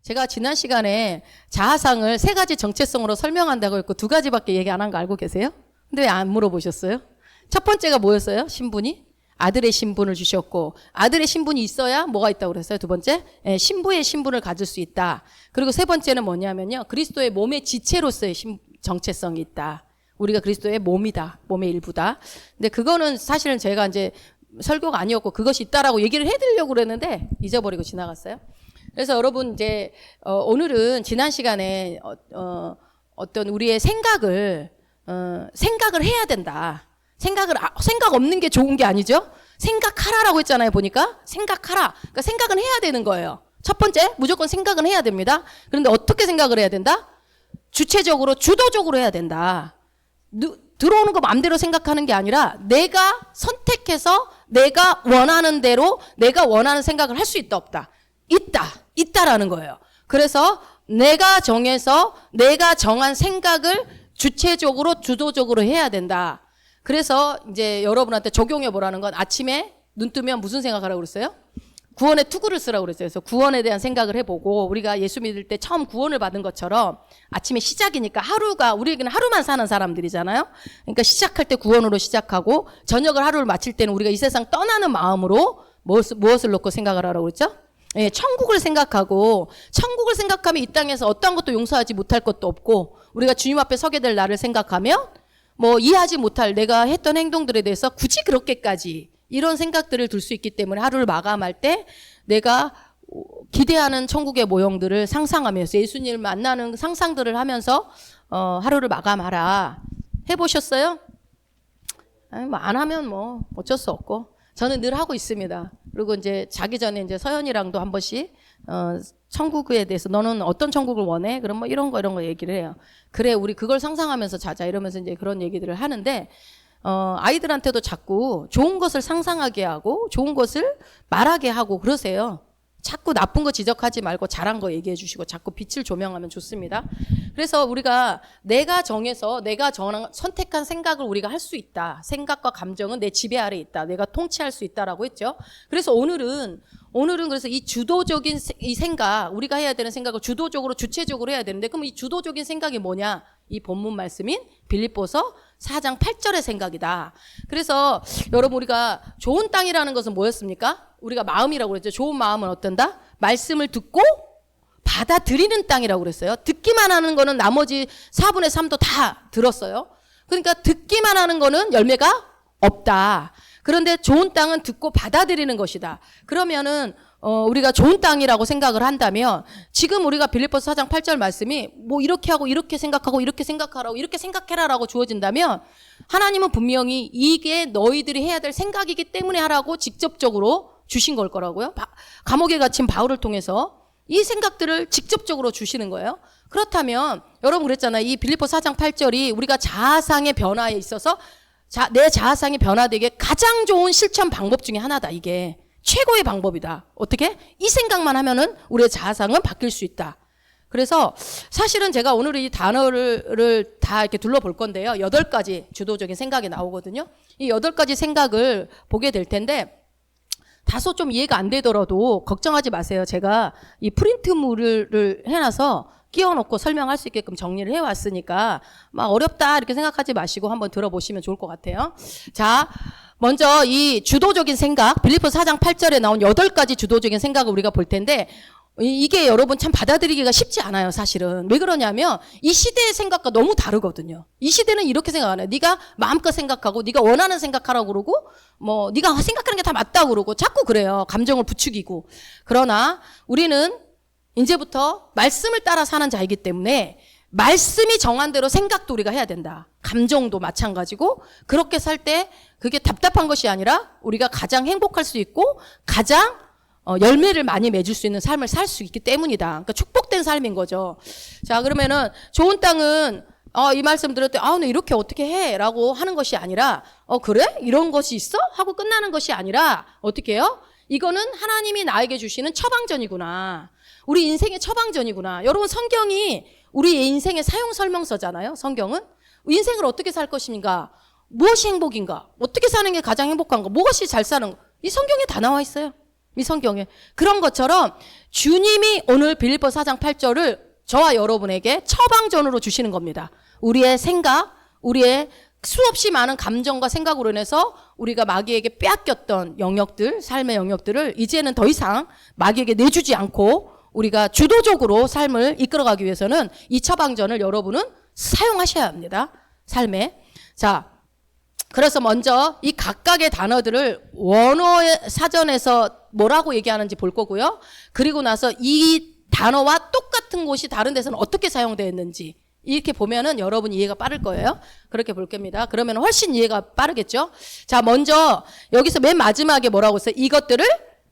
제가 지난 시간에 자아상을 3가지 정체성으로 설명한다고 했고 2가지밖에 얘기 안 한 거 알고 계세요? 근데 왜 안 물어보셨어요? 첫 번째가 뭐였어요? 신분이? 아들의 신분을 주셨고, 아들의 신분이 있어야 뭐가 있다고 그랬어요? 두 번째? 신부의 신분을 가질 수 있다. 그리고 세 번째는 뭐냐면요, 그리스도의 몸의 지체로서의 정체성이 있다. 우리가 그리스도의 몸이다. 몸의 일부다. 근데 그거는 사실은 제가 이제 설교가 아니었고 그것이 있다라고 얘기를 해드리려고 그랬는데 잊어버리고 지나갔어요. 그래서 여러분 이제 오늘은 지난 시간에 어떤 우리의 생각을 해야 된다. 생각 없는 게 좋은 게 아니죠. 생각하라라고 했잖아요. 보니까 생각하라. 그러니까 생각은 해야 되는 거예요. 첫 번째, 무조건 생각은 해야 됩니다. 그런데 어떻게 생각을 해야 된다? 주체적으로, 주도적으로 해야 된다. 들어오는 거 마음대로 생각하는 게 아니라 내가 선택해서 내가 원하는 대로 내가 원하는 생각을 할 수 있다 없다? 있다라는 거예요. 그래서 내가 정해서 내가 정한 생각을 주체적으로 주도적으로 해야 된다. 그래서 이제 여러분한테 적용해 보라는 건, 아침에 눈 뜨면 무슨 생각하라고 그랬어요? 구원의 투구를 쓰라고 그랬어요. 그래서 구원에 대한 생각을 해보고, 우리가 예수 믿을 때 처음 구원을 받은 것처럼 아침에 시작이니까 우리에게는 하루만 사는 사람들이잖아요. 그러니까 시작할 때 구원으로 시작하고, 저녁을 하루를 마칠 때는 우리가 이 세상 떠나는 마음으로 무엇을 놓고 생각을 하라고 그랬죠? 예, 천국을 생각하고, 천국을 생각하면 이 땅에서 어떠한 것도 용서하지 못할 것도 없고, 우리가 주님 앞에 서게 될 날을 생각하면 이해하지 못할 내가 했던 행동들에 대해서 굳이 그렇게까지 이런 생각들을 둘 수 있기 때문에 하루를 마감할 때 내가 기대하는 천국의 모형들을 상상하면서 예수님을 만나는 상상들을 하면서 하루를 마감하라. 해보셨어요? 아니, 안 하면 어쩔 수 없고, 저는 늘 하고 있습니다. 그리고 이제 자기 전에 이제 서연이랑도 한 번씩 천국에 대해서 너는 어떤 천국을 원해? 그럼 이런 거 얘기를 해요. 그래, 우리 그걸 상상하면서 자자, 이러면서 이제 그런 얘기들을 하는데, 아이들한테도 자꾸 좋은 것을 상상하게 하고 좋은 것을 말하게 하고 그러세요. 자꾸 나쁜 거 지적하지 말고 잘한 거 얘기해 주시고 자꾸 빛을 조명하면 좋습니다. 그래서 우리가 내가 정해서 내가 선택한 생각을 우리가 할 수 있다. 생각과 감정은 내 지배 아래 있다. 내가 통치할 수 있다라고 했죠. 그래서 오늘은 그래서 이 주도적인 이 생각, 우리가 해야 되는 생각을 주도적으로, 주체적으로 해야 되는데, 그럼 이 주도적인 생각이 뭐냐? 이 본문 말씀인 빌립보서 4장 8절의 생각이다. 그래서 여러분, 우리가 좋은 땅이라는 것은 뭐였습니까? 우리가 마음이라고 그랬죠. 좋은 마음은 어떤다? 말씀을 듣고 받아들이는 땅이라고 그랬어요. 듣기만 하는 거는 나머지 4분의 3도 다 들었어요. 그러니까 듣기만 하는 거는 열매가 없다. 그런데 좋은 땅은 듣고 받아들이는 것이다. 그러면은 우리가 좋은 땅이라고 생각을 한다면, 지금 우리가 빌립보서 4장 8절 말씀이 이렇게 하고 이렇게 생각하고 이렇게 생각하라고 이렇게 생각해라라고 주어진다면, 하나님은 분명히 이게 너희들이 해야 될 생각이기 때문에 하라고 직접적으로 주신 걸 거라고요. 감옥에 갇힌 바울을 통해서 이 생각들을 직접적으로 주시는 거예요. 그렇다면 여러분 그랬잖아요. 이 빌립보서 4장 8절이 우리가 자아상의 변화에 있어서 내 자아상이 변화되게 가장 좋은 실천 방법 중에 하나다. 이게 최고의 방법이다. 어떻게? 이 생각만 하면은 우리의 자아상은 바뀔 수 있다. 그래서 사실은 제가 오늘 이 단어를 다 이렇게 둘러볼 건데요. 8가지 주도적인 생각이 나오거든요. 이 8가지 생각을 보게 될 텐데, 다소 좀 이해가 안 되더라도 걱정하지 마세요. 제가 이 프린트물을 해놔서 끼워놓고 설명할 수 있게끔 정리를 해왔으니까 막 어렵다 이렇게 생각하지 마시고 한번 들어보시면 좋을 것 같아요. 자, 먼저 이 주도적인 생각, 빌립보서 4장 8절에 나온 8가지 주도적인 생각을 우리가 볼 텐데, 이게 여러분 참 받아들이기가 쉽지 않아요. 사실은. 왜 그러냐면 이 시대의 생각과 너무 다르거든요. 이 시대는 이렇게 생각하네요. 네가 마음껏 생각하고 네가 원하는 생각하라고 그러고 네가 생각하는 게 다 맞다고 그러고 자꾸 그래요. 감정을 부추기고. 그러나 우리는 이제부터 말씀을 따라 사는 자이기 때문에 말씀이 정한 대로 생각도 우리가 해야 된다. 감정도 마찬가지고, 그렇게 살 때 그게 답답한 것이 아니라 우리가 가장 행복할 수 있고 가장 열매를 많이 맺을 수 있는 삶을 살 수 있기 때문이다. 그러니까 축복된 삶인 거죠. 자, 그러면은 좋은 땅은 이 말씀 들을 때 너 이렇게 어떻게 해? 라고 하는 것이 아니라 그래? 이런 것이 있어? 하고 끝나는 것이 아니라 어떻게 해요? 이거는 하나님이 나에게 주시는 처방전이구나. 우리 인생의 처방전이구나. 여러분, 성경이 우리 인생의 사용 설명서잖아요. 성경은 인생을 어떻게 살 것인가, 무엇이 행복인가, 어떻게 사는 게 가장 행복한가, 무엇이 잘 사는 거, 이 성경에 다 나와 있어요. 이 성경에. 그런 것처럼 주님이 오늘 빌립보 4장 8절을 저와 여러분에게 처방전으로 주시는 겁니다. 우리의 생각, 우리의 수없이 많은 감정과 생각으로 인해서 우리가 마귀에게 빼앗겼던 영역들, 삶의 영역들을 이제는 더 이상 마귀에게 내주지 않고 우리가 주도적으로 삶을 이끌어가기 위해서는 이 처방전을 여러분은 사용하셔야 합니다. 삶에. 자, 그래서 먼저 이 각각의 단어들을 원어의 사전에서 뭐라고 얘기하는지 볼 거고요. 그리고 나서 이 단어와 똑같은 곳이 다른 데서는 어떻게 사용되어 있는지 이렇게 보면은 여러분 이해가 빠를 거예요. 그렇게 볼 겁니다. 그러면 훨씬 이해가 빠르겠죠. 자, 먼저 여기서 맨 마지막에 뭐라고 했어요? 이것들을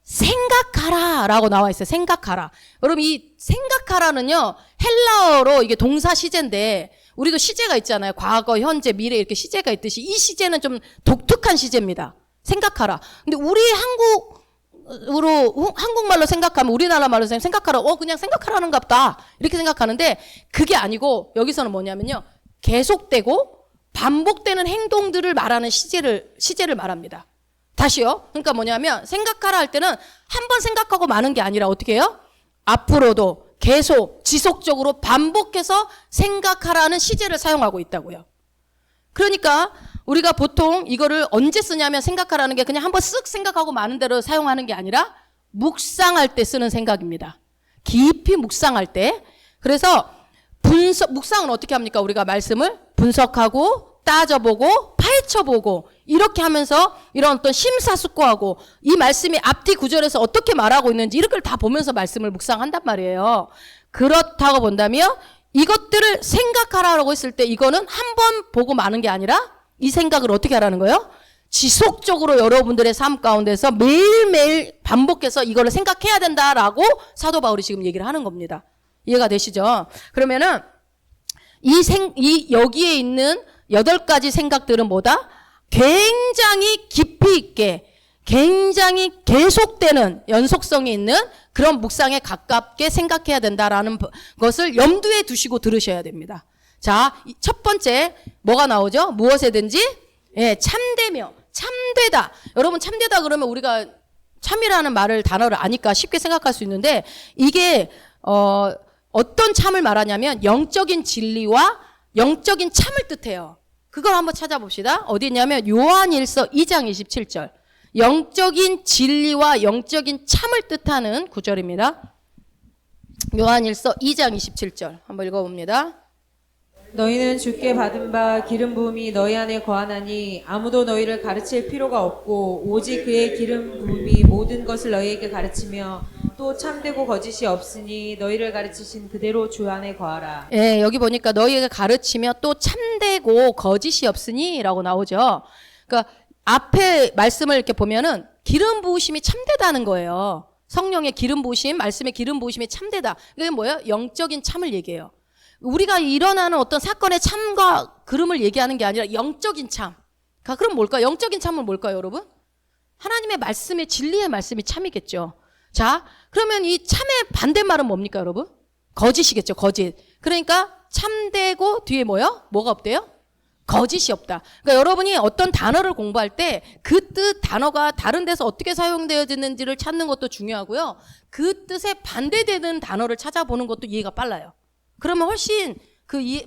생각하라 라고 나와 있어요. 생각하라. 여러분 이 생각하라는요, 헬라어로 이게 동사 시제인데 우리도 시제가 있잖아요. 과거, 현재, 미래 이렇게 시제가 있듯이 이 시제는 좀 독특한 시제입니다. 생각하라. 근데 우리 한국말로 생각하면, 우리나라 말로 생각하라. 그냥 생각하라는가 보다. 이렇게 생각하는데 그게 아니고 여기서는 뭐냐면요, 계속되고 반복되는 행동들을 말하는 시제를 말합니다. 다시요. 그러니까 뭐냐면 생각하라 할 때는 한 번 생각하고 마는 게 아니라 어떻게 해요? 앞으로도 계속 지속적으로 반복해서 생각하라는 시제를 사용하고 있다고요. 그러니까 우리가 보통 이거를 언제 쓰냐면 생각하라는 게 그냥 한번 쓱 생각하고 마는 대로 사용하는 게 아니라 묵상할 때 쓰는 생각입니다. 깊이 묵상할 때. 그래서 묵상은 어떻게 합니까? 우리가 말씀을 분석하고 따져보고 파헤쳐보고 이렇게 하면서 이런 어떤 심사숙고하고 이 말씀이 앞뒤 구절에서 어떻게 말하고 있는지 이런 걸 다 보면서 말씀을 묵상한단 말이에요. 그렇다고 본다면 이것들을 생각하라고 했을 때 이거는 한 번 보고 마는 게 아니라 이 생각을 어떻게 하라는 거예요? 지속적으로 여러분들의 삶 가운데서 매일매일 반복해서 이거를 생각해야 된다라고 사도 바울이 지금 얘기를 하는 겁니다. 이해가 되시죠? 그러면은 여기에 있는 8가지 생각들은 뭐다? 굉장히 깊이 있게, 굉장히 계속되는 연속성이 있는 그런 묵상에 가깝게 생각해야 된다라는 것을 염두에 두시고 들으셔야 됩니다. 자, 첫 번째 뭐가 나오죠? 무엇에든지 참되며, 참되다. 여러분 참되다 그러면 우리가 참이라는 단어를 아니까 쉽게 생각할 수 있는데 이게 어떤 참을 말하냐면 영적인 진리와 영적인 참을 뜻해요. 그걸 한번 찾아봅시다. 어디 있냐면 요한일서 2장 27절. 영적인 진리와 영적인 참을 뜻하는 구절입니다. 요한일서 2장 27절 한번 읽어봅니다. 너희는 주께 받은 바 기름 부음이 너희 안에 거하나니 아무도 너희를 가르칠 필요가 없고 오직 그의 기름 부음이 모든 것을 너희에게 가르치며 또 참되고 거짓이 없으니 너희를 가르치신 그대로 주 안에 거하라. 예, 여기 보니까 너희에게 가르치며 또 참되고 거짓이 없으니 라고 나오죠. 그러니까 앞에 말씀을 이렇게 보면은 기름 부으심이 참되다는 거예요. 성령의 기름 부으심, 말씀의 기름 부으심이 참되다. 이게 뭐예요? 영적인 참을 얘기해요. 우리가 일어나는 어떤 사건의 참과 그름을 얘기하는 게 아니라 영적인 참. 그럼 뭘까요? 영적인 참은 뭘까요, 여러분? 하나님의 말씀의 진리의 말씀이 참이겠죠. 자, 그러면 이 참의 반대말은 뭡니까, 여러분? 거짓이겠죠, 거짓. 그러니까 참되고 뒤에 뭐요? 뭐가 없대요? 거짓이 없다. 그러니까 여러분이 어떤 단어를 공부할 때 그 뜻 단어가 다른 데서 어떻게 사용되어지는지를 찾는 것도 중요하고요. 그 뜻에 반대되는 단어를 찾아보는 것도 이해가 빨라요. 그러면 훨씬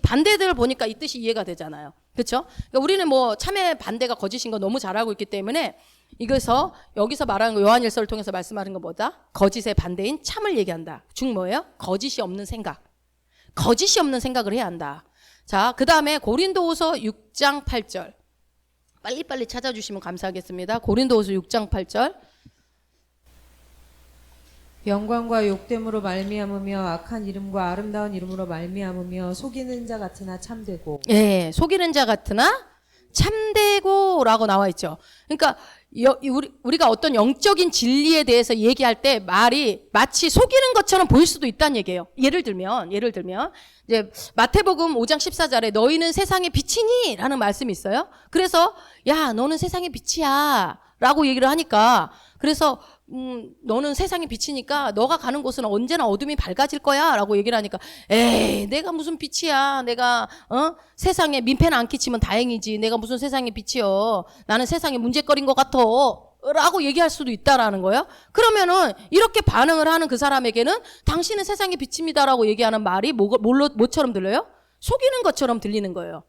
반대들을 보니까 이 뜻이 이해가 되잖아요. 그렇죠? 그러니까 우리는 뭐 참의 반대가 거짓인 거 너무 잘 알고 있기 때문에 여기서 말하는 거 요한일서를 통해서 말씀하는 거 뭐다? 거짓의 반대인 참을 얘기한다. 뭐예요? 거짓이 없는 생각. 거짓이 없는 생각을 해야 한다. 자, 그 다음에 고린도후서 6장 8절. 빨리빨리 찾아주시면 감사하겠습니다. 고린도후서 6장 8절. 영광과 욕됨으로 말미암으며 악한 이름과 아름다운 이름으로 말미암으며 속이는 자 같으나 참되고. 예, 속이는 자 같으나 참되고라고 나와 있죠. 그러니까 우리가 어떤 영적인 진리에 대해서 얘기할 때 말이 마치 속이는 것처럼 보일 수도 있다는 얘기예요. 예를 들면 이제 마태복음 5장 14절에 너희는 세상의 빛이니 라는 말씀이 있어요. 그래서 야, 너는 세상의 빛이야 라고 얘기를 하니까, 그래서 너는 세상의 빛이니까 너가 가는 곳은 언제나 어둠이 밝아질 거야 라고 얘기를 하니까, 에이, 내가 무슨 빛이야. 내가 세상에 민폐는 안 끼치면 다행이지. 내가 무슨 세상의 빛이요. 나는 세상에 문제거리인 것 같아 라고 얘기할 수도 있다라는 거예요. 그러면은 이렇게 반응을 하는 그 사람에게는 당신은 세상의 빛입니다라고 얘기하는 말이 뭐처럼 들려요? 속이는 것처럼 들리는 거예요.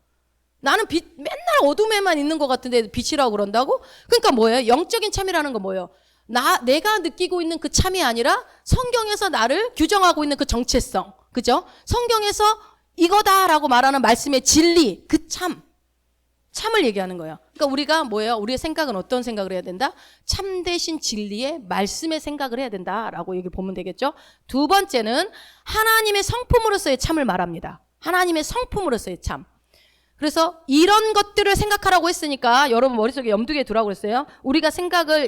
나는 맨날 어둠에만 있는 것 같은데 빛이라고 그런다고? 그러니까 뭐예요? 영적인 참이라는 건 뭐예요? 내가 느끼고 있는 그 참이 아니라 성경에서 나를 규정하고 있는 그 정체성. 그죠? 성경에서 이거다라고 말하는 말씀의 진리, 그 참을 얘기하는 거예요. 그러니까 우리가 뭐예요? 우리의 생각은 어떤 생각을 해야 된다? 참되신 진리의 말씀의 생각을 해야 된다라고 얘기를 보면 되겠죠? 두 번째는 하나님의 성품으로서의 참을 말합니다. 하나님의 성품으로서의 참. 그래서 이런 것들을 생각하라고 했으니까 여러분 머릿속에 염두에 두라고 그랬어요. 우리가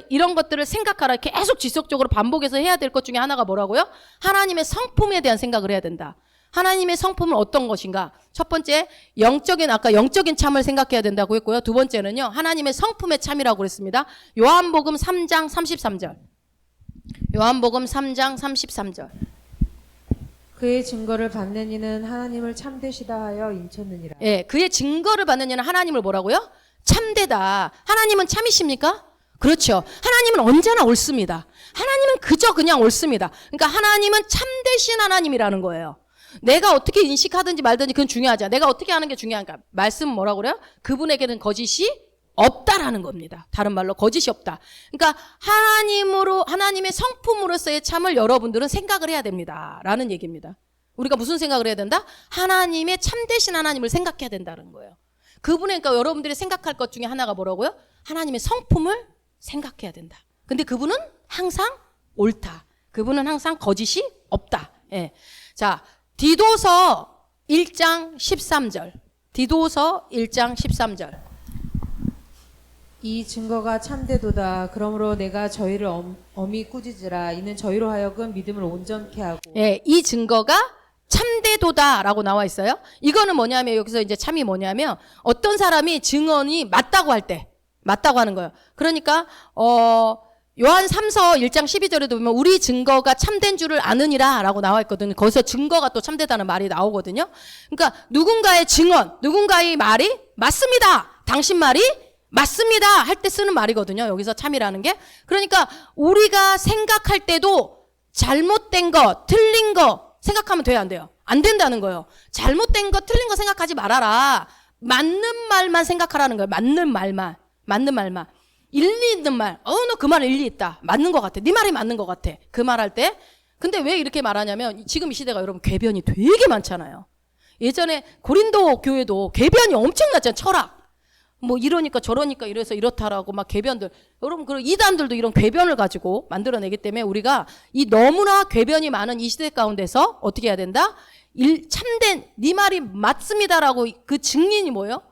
이런 것들을 생각하라, 계속 지속적으로 반복해서 해야 될 것 중에 하나가 뭐라고요? 하나님의 성품에 대한 생각을 해야 된다. 하나님의 성품은 어떤 것인가? 첫 번째, 아까 영적인 참을 생각해야 된다고 했고요. 두 번째는요, 하나님의 성품의 참이라고 그랬습니다. 요한복음 3장 33절. 요한복음 3장 33절. 그의 증거를 받는 이는 하나님을 참되시다 하여 인쳤느니라. 예, 그의 증거를 받는 이는 하나님을 뭐라고요? 참되다. 하나님은 참이십니까? 그렇죠. 하나님은 언제나 옳습니다. 하나님은 그저 그냥 옳습니다. 그러니까 하나님은 참되신 하나님이라는 거예요. 내가 어떻게 인식하든지 말든지 그건 중요하지 않아. 내가 어떻게 하는 게 중요한가. 말씀은 뭐라고 그래요? 그분에게는 거짓이 없다라는 겁니다. 다른 말로 거짓이 없다. 그러니까 하나님의 성품으로서의 참을 여러분들은 생각을 해야 됩니다. 라는 얘기입니다. 우리가 무슨 생각을 해야 된다? 하나님의 참되신 하나님을 생각해야 된다는 거예요. 그러니까 여러분들이 생각할 것 중에 하나가 뭐라고요? 하나님의 성품을 생각해야 된다. 근데 그분은 항상 옳다. 그분은 항상 거짓이 없다. 예. 자, 디도서 1장 13절. 디도서 1장 13절. 이 증거가 참되도다. 그러므로 내가 저희를 엄히 꾸짖으라. 이는 저희로 하여금 믿음을 온전케 하고. 예, 이 증거가 참되도다라고 나와 있어요. 이거는 뭐냐면 여기서 이제 참이 뭐냐면 어떤 사람이 증언이 맞다고 할 때, 맞다고 하는 거예요. 그러니까 요한 3서 1장 12절에도 보면 우리 증거가 참된 줄을 아느니라라고 나와 있거든요. 거기서 증거가 또 참되다는 말이 나오거든요. 그러니까 누군가의 증언, 누군가의 말이 맞습니다. 당신 말이 맞습니다 할 때 쓰는 말이거든요. 여기서 참이라는 게. 그러니까 우리가 생각할 때도 잘못된 거, 틀린 거 생각하면 돼요, 안 돼요? 안 된다는 거예요. 잘못된 거, 틀린 거 생각하지 말아라. 맞는 말만 생각하라는 거예요. 맞는 말만. 일리 있는 말. 너 그 말 일리 있다. 맞는 것 같아. 네 말이 맞는 것 같아. 그 말 할 때. 근데 왜 이렇게 말하냐면 지금 이 시대가 여러분 궤변이 되게 많잖아요. 예전에 고린도 교회도 궤변이 엄청났잖아요. 철학. 뭐 이러니까 저러니까 이래서 이렇다라고 막 궤변들. 여러분 그리고 이단들도 이런 궤변을 가지고 만들어내기 때문에 우리가 이 너무나 궤변이 많은 이 시대 가운데서 어떻게 해야 된다? 참된 네 말이 맞습니다라고 그 증인이 뭐예요?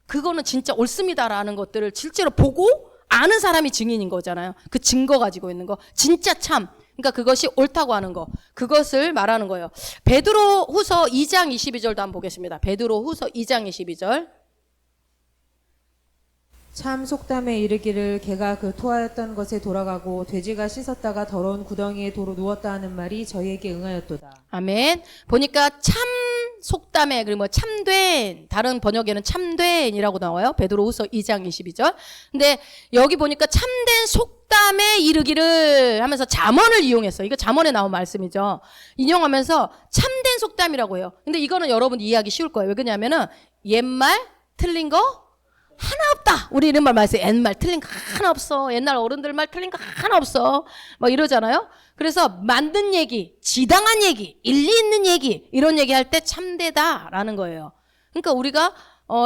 그거는 진짜 옳습니다라는 것들을 실제로 보고 아는 사람이 증인인 거잖아요. 그 증거 가지고 있는 거. 진짜 참. 그러니까 그것이 옳다고 하는 거. 그것을 말하는 거예요. 베드로 후서 2장 22절도 한번 보겠습니다. 베드로 후서 2장 22절. 참 속담에 이르기를 개가 그 토하였던 것에 돌아가고 돼지가 씻었다가 더러운 구덩이에 도로 누웠다 하는 말이 저희에게 응하였도다. 아멘. 보니까 참 속담에 그리고 뭐 참된 다른 번역에는 참된이라고 나와요. 베드로후서 2장 22절. 근데 여기 보니까 참된 속담에 이르기를 하면서 잠언을 이용했어요. 이거 잠언에 나온 말씀이죠. 인용하면서 참된 속담이라고 해요. 근데 이거는 여러분 이해하기 쉬울 거예요. 왜 그러냐면은 옛말 틀린 거 하나 없다. 우리 이런 말 많이 써요. 옛말 틀린 거 하나 없어. 옛날 어른들 말 틀린 거 하나 없어. 막 이러잖아요. 그래서 맞는 얘기, 지당한 얘기, 일리 있는 얘기 이런 얘기할 때 참되다라는 거예요. 그러니까 우리가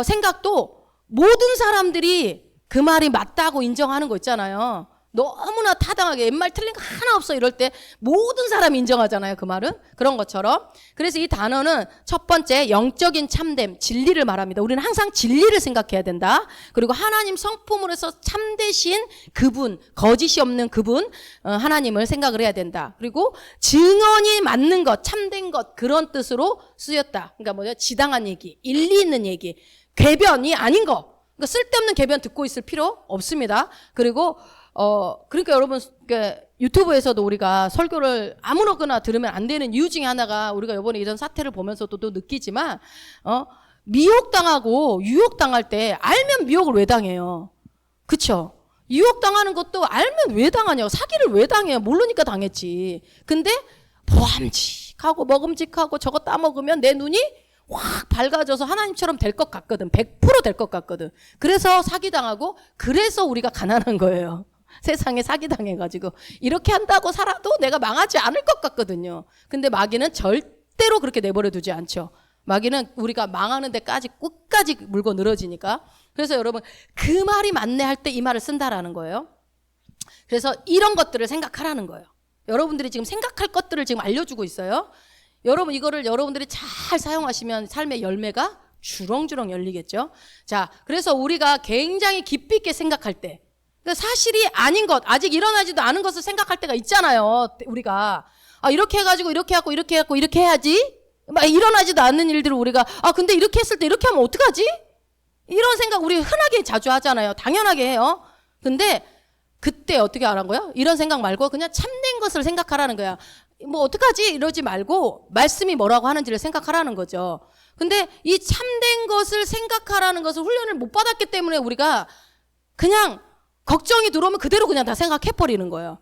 생각도 모든 사람들이 그 말이 맞다고 인정하는 거 있잖아요. 너무나 타당하게 옛말 틀린 거 하나 없어 이럴 때 모든 사람이 인정하잖아요. 그 말은. 그런 것처럼. 그래서 이 단어는 첫 번째 영적인 참됨, 진리를 말합니다. 우리는 항상 진리를 생각해야 된다. 그리고 하나님 성품으로서 참되신 그분, 거짓이 없는 그분, 하나님을 생각을 해야 된다. 그리고 증언이 맞는 것, 참된 것 그런 뜻으로 쓰였다. 그러니까 뭐죠? 지당한 얘기, 일리 있는 얘기, 궤변이 아닌 거. 그러니까 쓸데없는 궤변 듣고 있을 필요 없습니다. 그리고 그러니까 여러분, 유튜브에서도 우리가 설교를 아무렇거나 들으면 안 되는 이유 중에 하나가 우리가 이번에 이런 사태를 보면서도 또 느끼지만, 미혹당하고 유혹당할 때 알면 미혹을 왜 당해요? 그쵸? 유혹당하는 것도 알면 왜 당하냐고. 사기를 왜 당해요? 모르니까 당했지. 근데 보암직하고 먹음직하고 저거 따먹으면 내 눈이 확 밝아져서 하나님처럼 될 것 같거든. 100% 될 것 같거든. 그래서 사기당하고 그래서 우리가 가난한 거예요. 세상에 사기당해가지고 이렇게 한다고 살아도 내가 망하지 않을 것 같거든요. 근데 마귀는 절대로 그렇게 내버려 두지 않죠. 마귀는 우리가 망하는 데까지 끝까지 물고 늘어지니까. 그래서 여러분 그 말이 맞네 할 때 이 말을 쓴다라는 거예요. 그래서 이런 것들을 생각하라는 거예요. 여러분들이 지금 생각할 것들을 지금 알려주고 있어요. 여러분 이거를 여러분들이 잘 사용하시면 삶의 열매가 주렁주렁 열리겠죠. 자, 그래서 우리가 굉장히 깊이 있게 생각할 때 사실이 아닌 것, 아직 일어나지도 않은 것을 생각할 때가 있잖아요. 우리가 이렇게 해가지고 이렇게 하고 이렇게 해갖고 이렇게 해야지. 막 일어나지도 않는 일들을 우리가 근데 이렇게 했을 때 이렇게 하면 어떡하지? 이런 생각 우리 흔하게 자주 하잖아요. 당연하게 해요. 근데 그때 어떻게 하라는 거야? 이런 생각 말고 그냥 참된 것을 생각하라는 거야. 뭐 어떡하지? 이러지 말고 말씀이 뭐라고 하는지를 생각하라는 거죠. 근데 이 참된 것을 생각하라는 것을 훈련을 못 받았기 때문에 우리가 그냥 걱정이 들어오면 그대로 그냥 다 생각해버리는 거예요.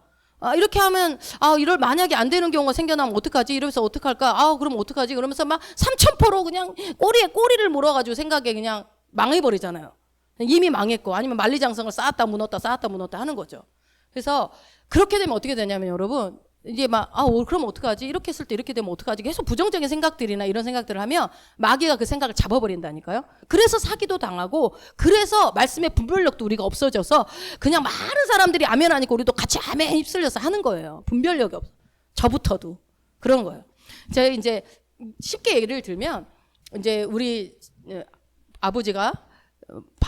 이렇게 하면 이럴 만약에 안 되는 경우가 생겨나면 어떡하지? 이러면서 어떡할까? 그럼 어떡하지? 그러면서 막 삼천포로 그냥 꼬리에 꼬리를 물어가지고 생각에 그냥 망해버리잖아요. 이미 망했고 아니면 만리장성을 쌓았다 무눴다 쌓았다 무눴다 하는 거죠. 그래서 그렇게 되면 어떻게 되냐면 여러분 이제 막 그럼 어떡하지? 이렇게 했을 때 이렇게 되면 어떡하지? 계속 부정적인 생각들이나 이런 생각들을 하면 마귀가 그 생각을 잡아버린다니까요. 그래서 사기도 당하고 그래서 말씀의 분별력도 우리가 없어져서 그냥 많은 사람들이 아멘 하니까 우리도 같이 아멘 휩쓸려서 하는 거예요. 분별력이 없어. 저부터도 그런 거예요. 제가 이제 쉽게 예를 들면 이제 우리 아버지가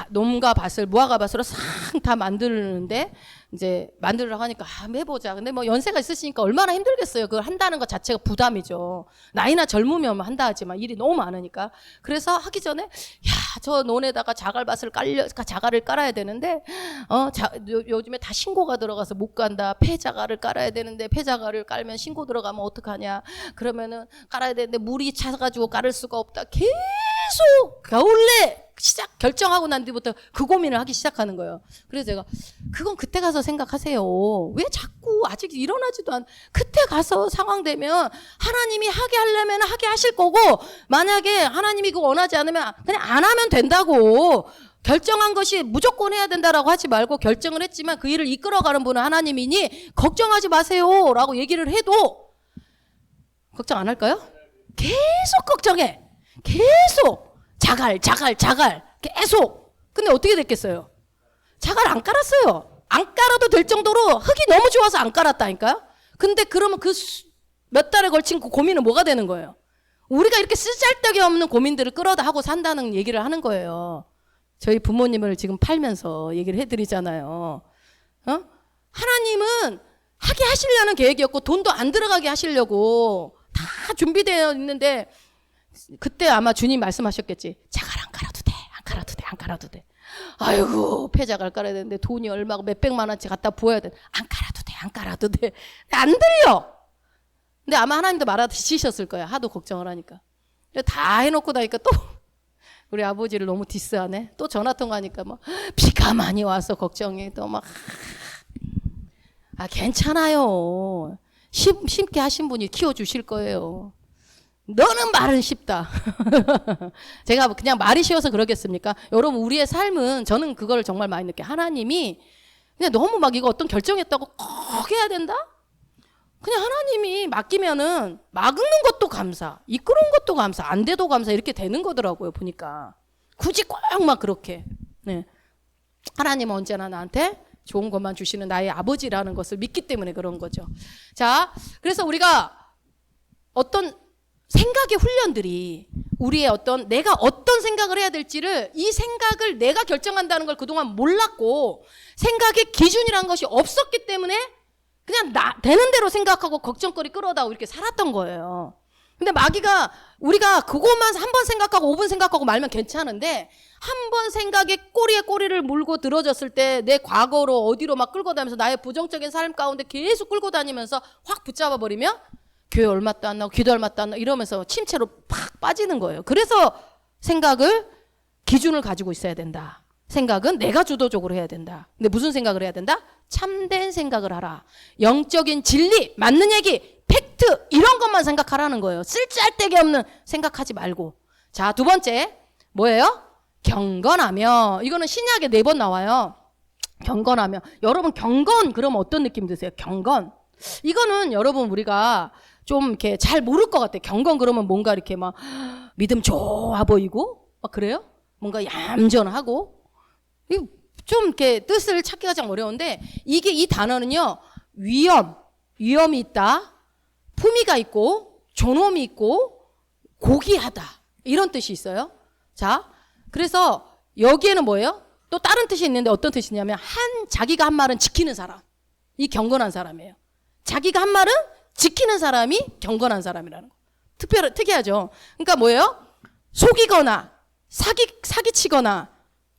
놈과 밭을 무화과 밭으로 싹 다 만드는데 이제 만들으라고 하니까 해보자. 근데 뭐 연세가 있으시니까 얼마나 힘들겠어요. 그걸 한다는 것 자체가 부담이죠. 나이나 젊으면 한다 하지만 일이 너무 많으니까. 그래서 하기 전에 저 논에다가 자갈을 깔아야 되는데 요즘에 다 신고가 들어가서 못 간다. 폐자갈을 깔아야 되는데 폐자갈을 깔면 신고 들어가면 어떡하냐. 그러면은 깔아야 되는데 물이 차가지고 깔을 수가 없다. 계속 겨울내 결정하고 난 뒤부터 그 고민을 하기 시작하는 거예요. 그래서 제가 그건 그때 가서 생각하세요. 왜 자꾸 아직 일어나지도 않 그때 가서 상황 되면 하나님이 하게 하려면 하게 하실 거고 만약에 하나님이 그거 원하지 않으면 그냥 안 하면 된다고. 결정한 것이 무조건 해야 된다라고 하지 말고 결정을 했지만 그 일을 이끌어가는 분은 하나님이니 걱정하지 마세요 라고 얘기를 해도 걱정 안 할까요? 계속 걱정해. 계속 자갈 계속. 근데 어떻게 됐겠어요? 자갈 안 깔았어요. 안 깔아도 될 정도로 흙이 너무 좋아서 안 깔았다니까요. 근데 그러면 그 몇 달에 걸친 그 고민은 뭐가 되는 거예요? 우리가 이렇게 쓰잘데기 없는 고민들을 끌어다 하고 산다는 얘기를 하는 거예요. 저희 부모님을 지금 팔면서 얘기를 해드리잖아요. 하나님은 하게 하시려는 계획이었고 돈도 안 들어가게 하시려고 다 준비되어 있는데 그때 아마 주님 말씀하셨겠지. 자갈 안 깔아도 돼. 안 깔아도 돼. 아이고 폐자갈 깔아야 되는데 돈이 얼마고 몇백만 원치 갖다 부어야 돼. 안 깔아도 돼. 안 들려. 근데 아마 하나님도 말아드시셨을 거야. 하도 걱정을 하니까. 다 해놓고 나니까 또 우리 아버지를 너무 디스하네. 또 전화통화하니까 막 비가 많이 와서 걱정해. 또 막 괜찮아요. 쉽게 하신 분이 키워주실 거예요. 너는 말은 쉽다. 제가 그냥 말이 쉬워서 그러겠습니까? 여러분 우리의 삶은 저는 그걸 정말 많이 느껴요. 하나님이 그냥 너무 막 이거 어떤 결정했다고 꼭 해야 된다? 그냥 하나님이 맡기면은 막는 것도 감사, 이끌어온 것도 감사, 안 돼도 감사 이렇게 되는 거더라고요. 보니까 굳이 꼭 막 그렇게. 네. 하나님은 언제나 나한테 좋은 것만 주시는 나의 아버지라는 것을 믿기 때문에 그런 거죠. 자, 그래서 우리가 어떤 생각의 훈련들이 우리의 내가 어떤 생각을 해야 될지를 이 생각을 내가 결정한다는 걸 그동안 몰랐고 생각의 기준이라는 것이 없었기 때문에 그냥 되는 대로 생각하고 걱정거리 끌어다오 이렇게 살았던 거예요. 근데 마귀가 우리가 그것만 한 번 생각하고 5분 생각하고 말면 괜찮은데 한 번 생각에 꼬리에 꼬리를 물고 들어졌을 때 내 과거로 어디로 막 끌고 다니면서 나의 부정적인 삶 가운데 계속 끌고 다니면서 확 붙잡아 버리면 교회 얼마도 안 나고 기도 얼마도 안 나고 이러면서 침체로 팍 빠지는 거예요. 그래서 생각을 기준을 가지고 있어야 된다. 생각은 내가 주도적으로 해야 된다. 근데 무슨 생각을 해야 된다? 참된 생각을 하라. 영적인 진리, 맞는 얘기, 팩트 이런 것만 생각하라는 거예요. 쓸데기 없는 생각하지 말고. 자, 두 번째 뭐예요? 경건하며. 이거는 신약에 4번 나와요. 경건하며. 여러분 경건 그러면 어떤 느낌 드세요? 경건. 이거는 여러분 우리가 좀 이렇게 잘 모를 것 같아요. 경건 그러면 뭔가 이렇게 막 믿음 좋아 보이고 막 그래요? 뭔가 얌전하고 좀 이렇게 뜻을 찾기가 좀 어려운데 이게 이 단어는요. 위험이 있다. 품위가 있고 존엄이 있고 고귀하다. 이런 뜻이 있어요. 자, 그래서 여기에는 뭐예요? 또 다른 뜻이 있는데 어떤 뜻이냐면 자기가 한 말은 지키는 사람. 이 경건한 사람이에요. 자기가 한 말은 지키는 사람이 경건한 사람이라는 거. 특이하죠. 그러니까 뭐예요? 속이거나 사기치거나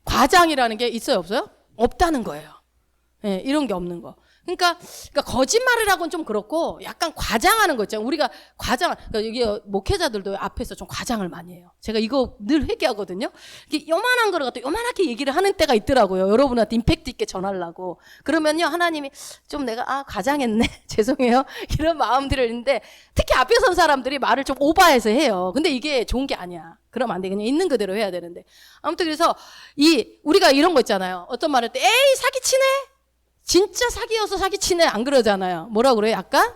과장이라는 게 있어요, 없어요? 없다는 거예요. 예, 이런 게 없는 거. 그러니까 거짓말을 하고는 좀 그렇고 약간 과장하는 거 있잖아요. 우리가 그러니까 여기 목회자들도 앞에서 좀 과장을 많이 해요. 제가 이거 늘 회개하거든요. 이게 요만한 거를 갖다 요만하게 얘기를 하는 때가 있더라고요. 여러분한테 임팩트 있게 전하려고. 그러면요 하나님이 좀 내가 과장했네 죄송해요 이런 마음들을 있는데 특히 앞에 선 사람들이 말을 좀 오버해서 해요. 근데 이게 좋은 게 아니야. 그러면 안 돼. 그냥 있는 그대로 해야 되는데. 아무튼 그래서 우리가 이런 거 있잖아요. 어떤 말할 때 에이 사기치네. 진짜 사기여서 사기치네 안 그러잖아요. 뭐라 그래요? 약간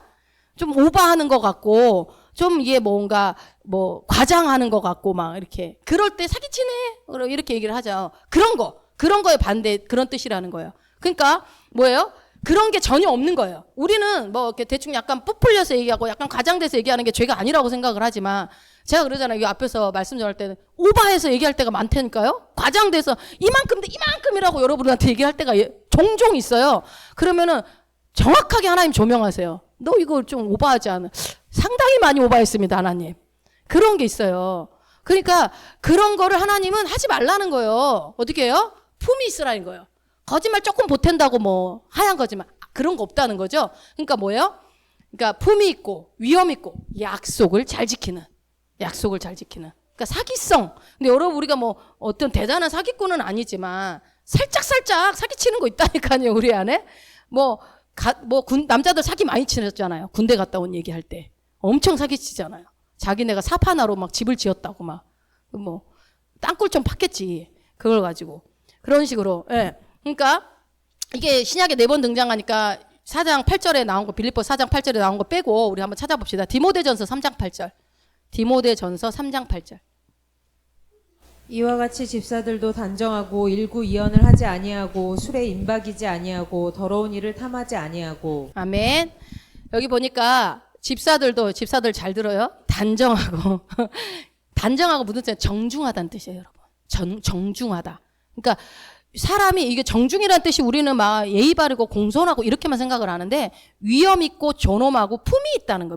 좀 오버하는 것 같고 좀 이게 뭔가 뭐 과장하는 것 같고 막 이렇게 그럴 때 사기치네 이렇게 얘기를 하죠. 그런 거에 반대 그런 뜻이라는 거예요. 그러니까 뭐예요? 그런 게 전혀 없는 거예요. 우리는 뭐 이렇게 대충 약간 부풀려서 얘기하고 약간 과장돼서 얘기하는 게 죄가 아니라고 생각을 하지만 제가 그러잖아요. 이 앞에서 말씀 전할 때는 오버해서 얘기할 때가 많다니까요. 과장돼서 이만큼이라고 여러분한테 얘기할 때가 종종 있어요. 그러면은 정확하게 하나님 조명하세요. 너 이거 좀 오버하지 않아? 상당히 많이 오버했습니다, 하나님. 그런 게 있어요. 그러니까 그런 거를 하나님은 하지 말라는 거예요. 어떻게 해요? 품이 있으라는 거예요. 거짓말 조금 보탠다고 뭐 하얀 거짓말 그런 거 없다는 거죠. 그러니까 뭐예요? 그러니까 품이 있고 위험 있고 약속을 잘 지키는. 그러니까 사기성. 근데 여러분 우리가 뭐 어떤 대단한 사기꾼은 아니지만 살짝 사기치는 거 있다니까요. 우리 안에 남자들 사기 많이 치셨잖아요. 군대 갔다 온 얘기할 때 엄청 사기치잖아요. 자기네가 사파나로 막 집을 지었다고 막 뭐 땅굴 좀 팠겠지. 그걸 가지고 그런 식으로. 예. 그러니까 이게 신약에 4번 등장하니까 4장 8절에 나온 거 빌립보 4장 8절에 나온 거 빼고 우리 한번 찾아봅시다. 디모데전서 3장 8절. 디모데전서 3장 8절. 이와 같이 집사들도 단정하고 일구이연을 하지 아니하고 술에 임박이지 아니하고 더러운 일을 탐하지 아니하고. 아멘. 여기 보니까 집사들 잘 들어요. 단정하고 무슨 뜻이에요? 정중하다는 뜻이에요, 여러분. 정중하다. 그러니까 사람이 이게 정중이라는 뜻이 우리는 막 예의 바르고 공손하고 이렇게만 생각을 하는데 위험 있고 존엄하고 품이 있다는 거예요.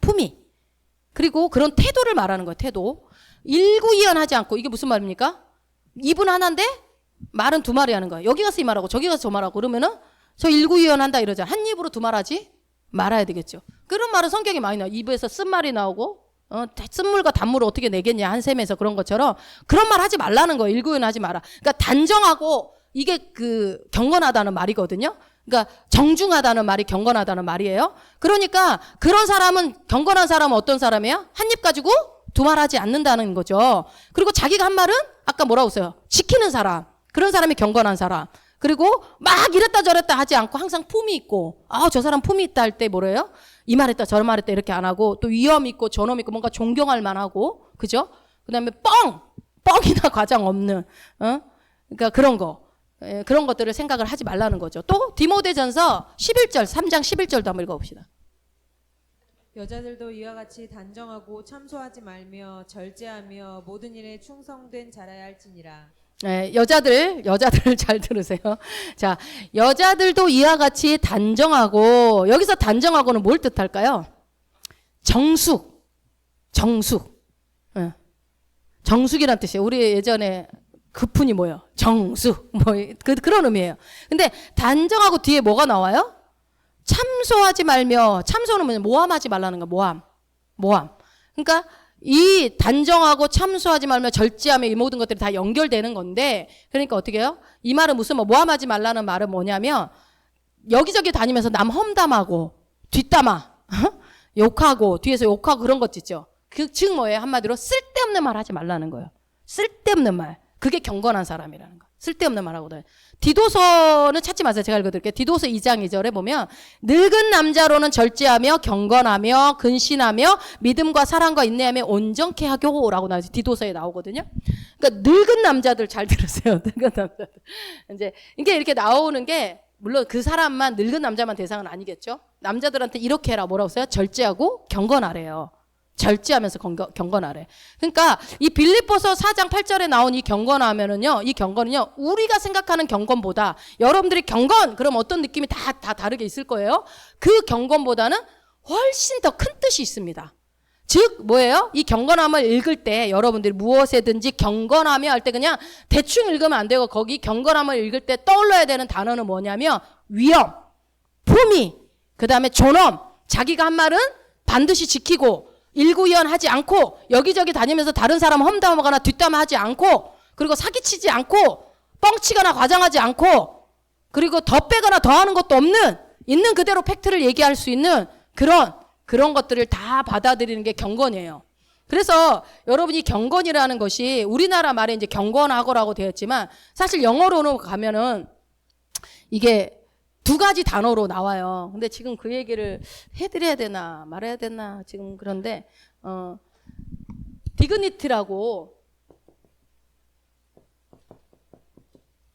품이. 그리고 그런 태도를 말하는 거예요. 태도. 일구이연하지 않고 이게 무슨 말입니까? 입은 하나인데 말은 두 마리 하는 거예요. 여기 가서 이 말하고 저기 가서 저 말하고 그러면은 저 일구이연한다 이러죠. 한 입으로 두 말하지 말아야 되겠죠. 그런 말은 성경에 많이 나와요. 입에서 쓴말이 나오고 쓴물과 단물을 어떻게 내겠냐 한 셈에서 그런 것처럼 그런 말 하지 말라는 거예요. 일구이연하지 마라. 그러니까 단정하고 이게 경건하다는 말이거든요. 그러니까 정중하다는 말이 경건하다는 말이에요. 그러니까 그런 사람은 경건한 사람은 어떤 사람이에요? 한 입 가지고 두 말 하지 않는다는 거죠. 그리고 자기가 한 말은 아까 뭐라고 했어요? 지키는 사람. 그런 사람이 경건한 사람. 그리고 막 이랬다 저랬다 하지 않고 항상 품이 있고 저 사람 품이 있다 할 때 뭐래요? 이 말했다 저 말했다 이렇게 안 하고 또 위험 있고 존엄 있고 뭔가 존경할 만하고 그죠? 그다음에 뻥이나 과장 없는 그러니까 그런 것들을 생각을 하지 말라는 거죠. 또 디모데전서 11절 3장 11절도 한번 읽어봅시다. 여자들도 이와 같이 단정하고 참소하지 말며 절제하며 모든 일에 충성된 자라야 할지니라. 네, 여자들 잘 들으세요. 자, 여자들도 이와 같이 단정하고 여기서 단정하고는 뭘 뜻할까요? 정숙. 정숙이란 뜻이에요. 우리 예전에 그분이 뭐예요? 정숙 그런 의미예요. 근데 단정하고 뒤에 뭐가 나와요? 참소하지 말며 참소는 뭐냐? 모함하지 말라는 거. 모함. 그러니까 이 단정하고 참소하지 말며 절제하며 이 모든 것들이 다 연결되는 건데, 그러니까 어떻게 해요? 이 말은 무슨 모함하지 말라는 말은 뭐냐면 여기저기 다니면서 남 험담하고 뒷담화 욕하고 뒤에서 욕하고 그런 것 있죠. 즉 뭐예요? 한마디로 쓸데없는 말 하지 말라는 거예요. 쓸데없는 말. 그게 경건한 사람이라는 거. 쓸데없는 말 하거든. 디도서는 찾지 마세요. 제가 읽어드릴게요. 디도서 2장 2절에 보면 늙은 남자로는 절제하며 경건하며 근신하며 믿음과 사랑과 인내하며 온전케 하교라고 디도서에 나오거든요. 그러니까 늙은 남자들 잘 들으세요. 늙은 남자들. 이제 이게 이렇게 나오는 게 물론 그 사람만 늙은 남자만 대상은 아니겠죠. 남자들한테 이렇게 해라. 뭐라고 써요? 절제하고 경건하래요. 절제하면서 경건하래. 그러니까 이 빌립보서 4장 8절에 나온 이 경건하면은요, 이 경건은요, 우리가 생각하는 경건보다 여러분들이 경건 그럼 어떤 느낌이 다 다르게 있을 거예요. 그 경건보다는 훨씬 더 큰 뜻이 있습니다. 즉 뭐예요? 이 경건함을 읽을 때 여러분들이 무엇에든지 경건하며 할 때 그냥 대충 읽으면 안 되고 거기 경건함을 읽을 때 떠올려야 되는 단어는 뭐냐면 위엄, 품위, 그 다음에 존엄, 자기가 한 말은 반드시 지키고 일구이연하지 않고 여기저기 다니면서 다른 사람 험담하거나 뒷담화하지 않고 그리고 사기치지 않고 뻥치거나 과장하지 않고 그리고 더 빼거나 더하는 것도 없는 있는 그대로 팩트를 얘기할 수 있는 그런 것들을 다 받아들이는 게 경건이에요. 그래서 여러분이 경건이라는 것이 우리나라 말에 이제 경건하고라고 되어 있지만 사실 영어로는 가면은 이게 두 가지 단어로 나와요. 근데 지금 그 얘기를 해드려야 되나 말해야 되나 지금 그런데 디그니티라고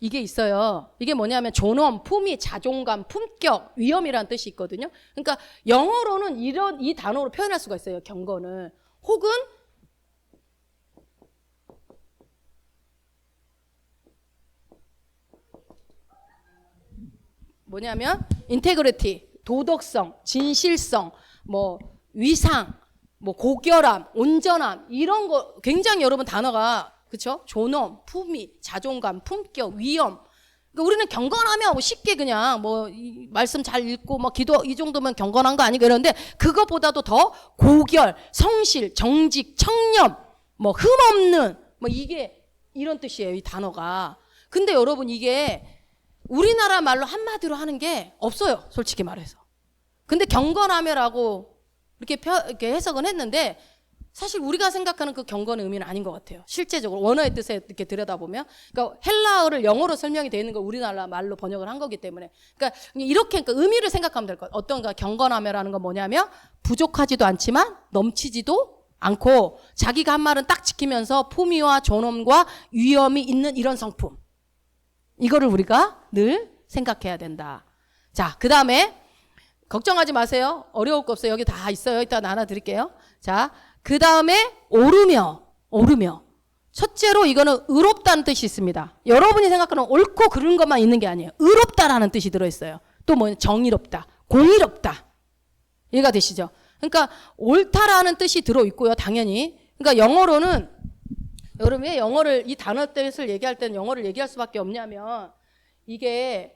이게 있어요. 이게 뭐냐면 존엄, 품위, 자존감, 품격, 위엄이라는 뜻이 있거든요. 그러니까 영어로는 이 단어로 표현할 수가 있어요. 경건을. 혹은 뭐냐면 인테그리티, 도덕성, 진실성, 뭐 위상, 뭐 고결함, 온전함 이런 거 굉장히 여러분 단어가 그렇죠? 존엄, 품위, 자존감, 품격, 위엄. 그러니까 우리는 경건하면 뭐 쉽게 그냥 뭐 말씀 잘 읽고 뭐 기도 이 정도면 경건한 거 아니고 이러는데 그것보다도 더 고결, 성실, 정직, 청렴, 뭐 흠없는 뭐 이게 이런 뜻이에요. 이 단어가. 근데 여러분 이게 우리나라 말로 한마디로 하는 게 없어요. 솔직히 말해서. 근데 경건하며라고 이렇게 해석은 했는데 사실 우리가 생각하는 그 경건의 의미는 아닌 것 같아요. 실제적으로 원어의 뜻에 이렇게 들여다보면. 그러니까 헬라어를 영어로 설명이 되어 있는 걸 우리나라 말로 번역을 한 거기 때문에. 그러니까 이렇게 그러니까 의미를 생각하면 될 것 같아요. 어떤가 경건하며라는 건 뭐냐면 부족하지도 않지만 넘치지도 않고 자기가 한 말은 딱 지키면서 품위와 존엄과 위엄이 있는 이런 성품. 이거를 우리가 늘 생각해야 된다. 자, 그 다음에 걱정하지 마세요. 어려울 거 없어요. 여기 다 있어요. 이따 나눠드릴게요. 자, 그 다음에 오르며. 첫째로 이거는 의롭다는 뜻이 있습니다. 여러분이 생각하는 옳고 그른 것만 있는 게 아니에요. 의롭다라는 뜻이 들어있어요. 또 뭐냐? 정의롭다, 공의롭다. 이해가 되시죠? 그러니까 옳다라는 뜻이 들어있고요. 당연히. 그러니까 영어로는 여러분 왜 영어를 이 단어 뜻을 얘기할 때는 영어를 얘기할 수밖에 없냐면 이게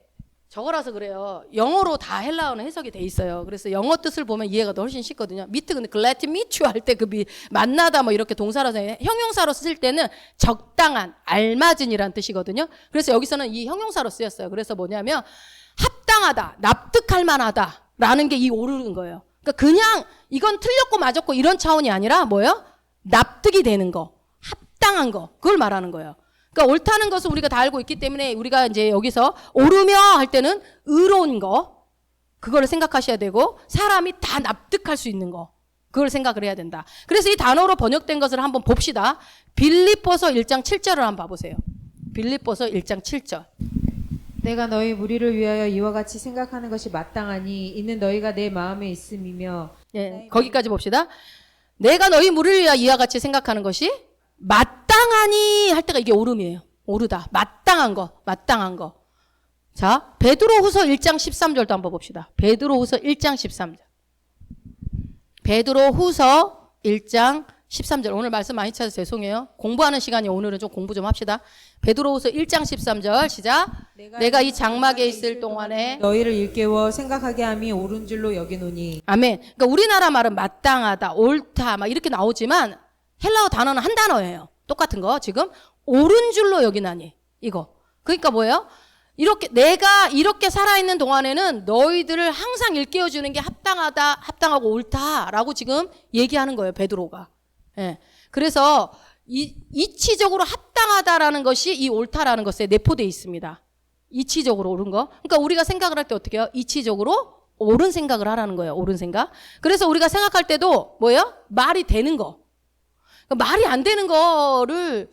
저거라서 그래요. 영어로 다 헬라어는 해석이 돼 있어요. 그래서 영어 뜻을 보면 이해가 더 훨씬 쉽거든요. 미트 근데 glad to meet you 할 때 그 만나다 뭐 이렇게 동사라서 형용사로 쓸 때는 적당한, 알맞은이라는 뜻이거든요. 그래서 여기서는 이 형용사로 쓰였어요. 그래서 뭐냐면 합당하다, 납득할 만하다라는 게 이 오르는 거예요. 그러니까 그냥 이건 틀렸고 맞았고 이런 차원이 아니라 뭐예요? 납득이 되는 거. 합당한 거 그걸 말하는 거예요. 그러니까 옳다는 것은 우리가 다 알고 있기 때문에 우리가 이제 여기서 오르며 할 때는 의로운 거 그거를 생각하셔야 되고 사람이 다 납득할 수 있는 거 그걸 생각을 해야 된다. 그래서 이 단어로 번역된 것을 한번 봅시다. 빌립보서 1장 7절을 한번 봐보세요. 빌립보서 1장 7절. 내가 너희 무리를 위하여 이와 같이 생각하는 것이 마땅하니 이는 너희가 내 마음에 있음이며. 예, 거기까지 봅시다. 내가 너희 무리를 위하여 이와 같이 생각하는 것이 마땅하니 할 때가 이게 오름이에요. 오르다. 마땅한 거. 자, 베드로후서 1장 13절도 한번 봅시다. 베드로후서 1장 13절. 베드로후서 1장 13절. 오늘 말씀 많이 찾아서 죄송해요. 공부하는 시간이 오늘은 좀 공부 좀 합시다. 베드로후서 1장 13절 시작. 내가 이 장막에 있을 동안에 너희를 일깨워 생각하게 함이 옳은 줄로 여기노니. 아멘. 그러니까 우리나라 말은 마땅하다, 옳다 막 이렇게 나오지만 헬라어 단어는 한 단어예요. 똑같은 거 지금 옳은 줄로 여기나니 이거. 그러니까 뭐예요? 이렇게 내가 이렇게 살아있는 동안에는 너희들을 항상 일깨워주는 게 합당하고 옳다라고 지금 얘기하는 거예요. 베드로가. 예. 그래서 이치적으로 합당하다라는 것이 이 옳다라는 것에 내포되어 있습니다. 이치적으로 옳은 거. 그러니까 우리가 생각을 할 때 어떻게 해요? 이치적으로 옳은 생각을 하라는 거예요. 옳은 생각. 그래서 우리가 생각할 때도 뭐예요? 말이 되는 거. 그러니까 말이 안 되는 거를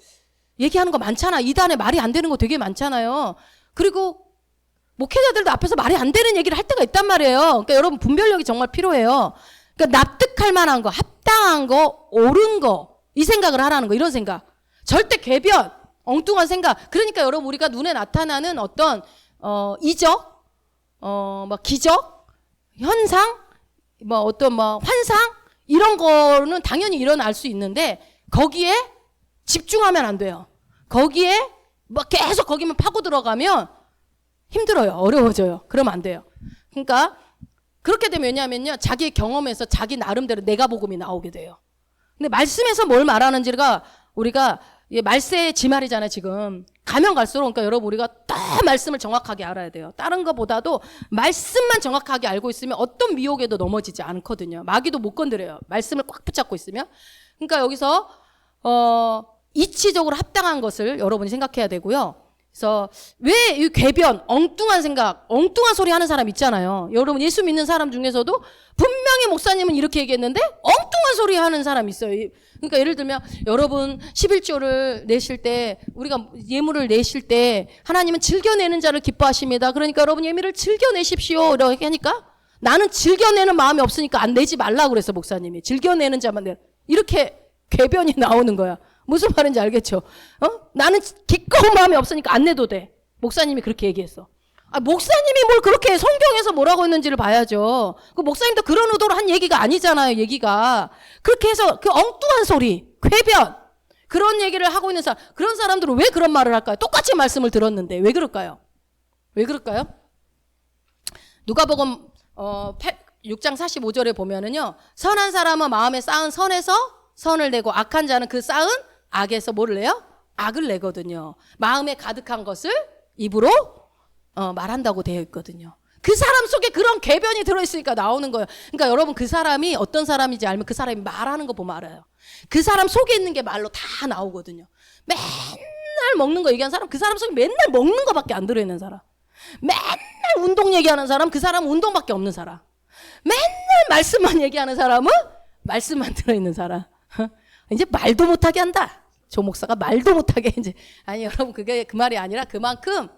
얘기하는 거 많잖아. 이단에 말이 안 되는 거 되게 많잖아요. 그리고 목회자들도 앞에서 말이 안 되는 얘기를 할 때가 있단 말이에요. 그러니까 여러분 분별력이 정말 필요해요. 그러니까 납득할 만한 거, 합당한 거, 옳은 거, 이 생각을 하라는 거, 이런 생각. 절대 궤변, 엉뚱한 생각. 그러니까 여러분 우리가 눈에 나타나는 어떤 이적, 막 기적, 현상, 뭐 어떤 뭐 환상 이런 거는 당연히 일어날 수 있는데 거기에 집중하면 안 돼요. 거기에 뭐 계속 거기만 파고 들어가면 힘들어요. 어려워져요. 그러면 안 돼요. 그러니까 그렇게 되면 왜냐하면요. 자기 경험에서 자기 나름대로 내가 복음이 나오게 돼요. 근데 말씀에서 뭘 말하는지가 우리가 말세의 지말이잖아요. 지금 가면 갈수록 그러니까 여러분 우리가 더 말씀을 정확하게 알아야 돼요. 다른 것보다도 말씀만 정확하게 알고 있으면 어떤 미혹에도 넘어지지 않거든요. 마귀도 못 건드려요. 말씀을 꽉 붙잡고 있으면. 그러니까 여기서 이치적으로 합당한 것을 여러분이 생각해야 되고요. 그래서 왜 이 궤변, 엉뚱한 생각, 엉뚱한 소리 하는 사람 있잖아요. 여러분 예수 믿는 사람 중에서도 분명히 목사님은 이렇게 얘기했는데 엉뚱한 소리 하는 사람 있어요. 그러니까 예를 들면 여러분 11조를 내실 때 우리가 예물을 내실 때 하나님은 즐겨내는 자를 기뻐하십니다. 그러니까 여러분 예물을 즐겨내십시오. 이렇게 하니까 나는 즐겨내는 마음이 없으니까 안 내지 말라고 그랬어 목사님이. 즐겨내는 자만 내. 이렇게 궤변이 나오는 거야. 무슨 말인지 알겠죠? 나는 기꺼운 마음이 없으니까 안 내도 돼. 목사님이 그렇게 얘기했어. 목사님이 뭘 그렇게 성경에서 뭐라고 했는지를 봐야죠. 그 목사님도 그런 의도로 한 얘기가 아니잖아요, 얘기가. 그렇게 해서 그 엉뚱한 소리, 궤변, 그런 얘기를 하고 있는 사람, 그런 사람들은 왜 그런 말을 할까요? 똑같이 말씀을 들었는데 왜 그럴까요? 왜 그럴까요? 누가복음 6장 45절에 보면은요. 선한 사람은 마음에 쌓은 선에서 선을 내고 악한 자는 그 쌓은 악에서 뭐를 내요? 악을 내거든요. 마음에 가득한 것을 입으로 말한다고 되어 있거든요. 그 사람 속에 그런 궤변이 들어있으니까 나오는 거예요. 그러니까 여러분 그 사람이 어떤 사람인지 알면 그 사람이 말하는 거 보면 알아요. 그 사람 속에 있는 게 말로 다 나오거든요. 맨날 먹는 거 얘기하는 사람 그 사람 속에 맨날 먹는 거밖에 안 들어있는 사람. 맨날 운동 얘기하는 사람 그 사람은 운동밖에 없는 사람. 맨날 말씀만 얘기하는 사람은 말씀만 들어있는 사람. 이제 말도 못하게 한다. 조 목사가 말도 못하게 이제 아니 여러분 그게 그 말이 아니라 그만큼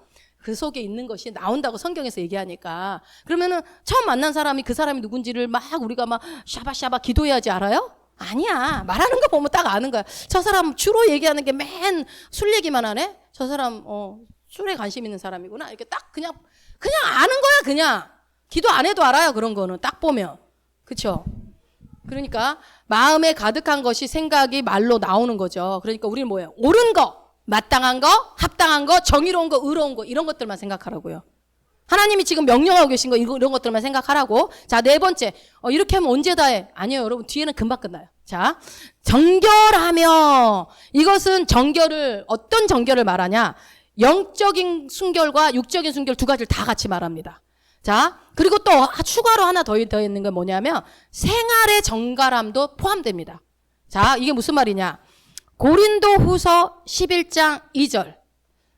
그 속에 있는 것이 나온다고 성경에서 얘기하니까 그러면은 처음 만난 사람이 그 사람이 누군지를 막 우리가 막 샤바샤바 기도해야지 알아요? 아니야. 말하는 거 보면 딱 아는 거야. 저 사람 주로 얘기하는 게 맨 술 얘기만 하네. 저 사람 술에 관심 있는 사람이구나. 이렇게 딱 그냥 아는 거야. 그냥 기도 안 해도 알아요. 그런 거는 딱 보면 그렇죠. 그러니까 마음에 가득한 것이 생각이 말로 나오는 거죠. 그러니까 우리는 뭐예요? 옳은 거, 마땅한 거, 합당한 거, 정의로운 거, 의로운 거 이런 것들만 생각하라고요. 하나님이 지금 명령하고 계신 거 이런 것들만 생각하라고. 자, 네 번째. 이렇게 하면 언제 다 해? 아니요, 여러분. 뒤에는 금방 끝나요. 자, 정결하며 이것은 정결을 어떤 정결을 말하냐? 영적인 순결과 육적인 순결 두 가지를 다 같이 말합니다. 자, 그리고 또 추가로 하나 더 있는 건 뭐냐면 생활의 정갈함도 포함됩니다. 자, 이게 무슨 말이냐? 고린도후서 11장 2절.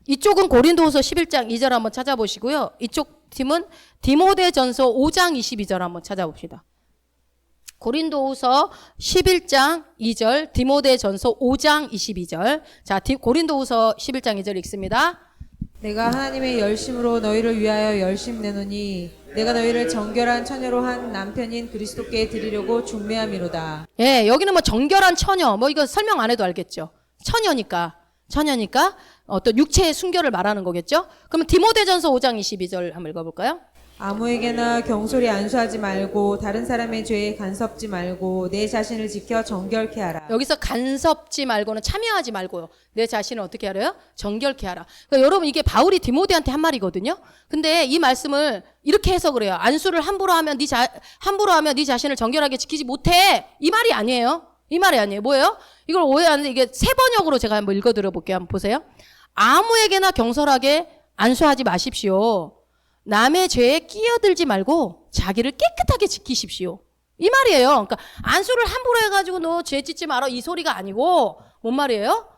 이쪽은 고린도후서 11장 2절 한번 찾아보시고요. 이쪽 팀은 디모데전서 5장 22절 한번 찾아봅시다. 고린도후서 11장 2절, 디모데전서 5장 22절. 자, 고린도후서 11장 2절 읽습니다. 내가 하나님의 열심으로 너희를 위하여 열심 내노니 내가 너희를 정결한 처녀로 한 남편인 그리스도께 드리려고 중매함이로다. 예, 여기는 뭐 정결한 처녀, 뭐 이거 설명 안 해도 알겠죠. 처녀니까 어떤 육체의 순결을 말하는 거겠죠. 그러면 디모데전서 5장 22절 한번 읽어볼까요? 아무에게나 경솔히 안수하지 말고 다른 사람의 죄에 간섭지 말고 내 자신을 지켜 정결케 하라. 여기서 간섭지 말고는 참여하지 말고요. 내 자신을 어떻게 하래요? 정결케 하라. 그러니까 여러분 이게 바울이 디모데한테 한 말이거든요. 근데 이 말씀을 이렇게 해서 그래요. 안수를 함부로 하면 네 자신을 정결하게 지키지 못해. 이 말이 아니에요. 이 말이 아니에요. 뭐예요? 이걸 오해하는데 이게 세 번역으로 제가 한번 읽어드려 볼게요. 한번 보세요. 아무에게나 경솔하게 안수하지 마십시오. 남의 죄에 끼어들지 말고 자기를 깨끗하게 지키십시오. 이 말이에요. 그러니까 안수를 함부로 해가지고 너 죄 짓지 마라 이 소리가 아니고 뭔 말이에요?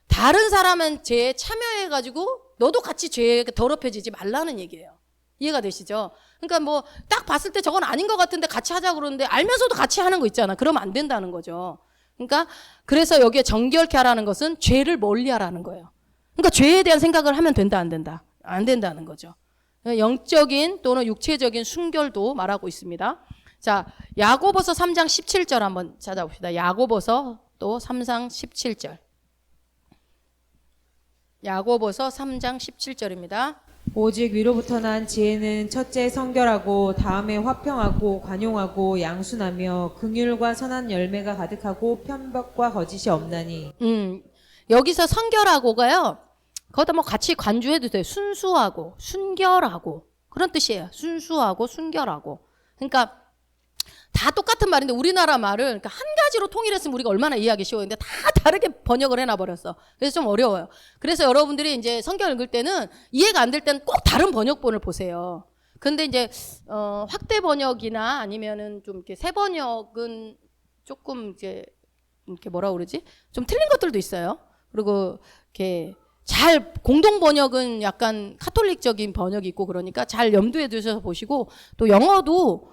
다른 사람은 죄에 참여해가지고 너도 같이 죄에 더럽혀지지 말라는 얘기예요. 이해가 되시죠? 그러니까 뭐 딱 봤을 때 저건 아닌 것 같은데 같이 하자 그러는데 알면서도 같이 하는 거 있잖아. 그러면 안 된다는 거죠. 그러니까 그래서 여기에 정결케 하라는 것은 죄를 멀리 하라는 거예요. 그러니까 죄에 대한 생각을 하면 된다 안 된다? 안 된다는 거죠. 영적인 또는 육체적인 순결도 말하고 있습니다. 자, 야고보서 3장 17절 한번 찾아봅시다. 야고보서 또 3장 17절. 야고보서 3장 17절입니다. 오직 위로부터 난 지혜는 첫째 성결하고 다음에 화평하고 관용하고 양순하며 긍휼과 선한 열매가 가득하고 편법과 거짓이 없나니. 여기서 성결하고가요. 거기다 뭐 같이 간주해도 돼요. 순수하고 순결하고 그런 뜻이에요. 순수하고 순결하고. 그러니까 다 똑같은 말인데 우리나라 말을 그러니까 한 가지로 통일했으면 우리가 얼마나 이해하기 쉬워요. 근데 다 다르게 번역을 해놔버렸어. 그래서 좀 어려워요. 그래서 여러분들이 이제 성경 읽을 때는 이해가 안 될 때는 꼭 다른 번역본을 보세요. 근데 이제 확대 번역이나 아니면은 좀 이렇게 새 번역은 조금 이제 이렇게 뭐라 그러지? 좀 틀린 것들도 있어요. 그리고 이렇게 잘 공동 번역은 약간 카톨릭적인 번역이 있고 그러니까 잘 염두에 두셔서 보시고 또 영어도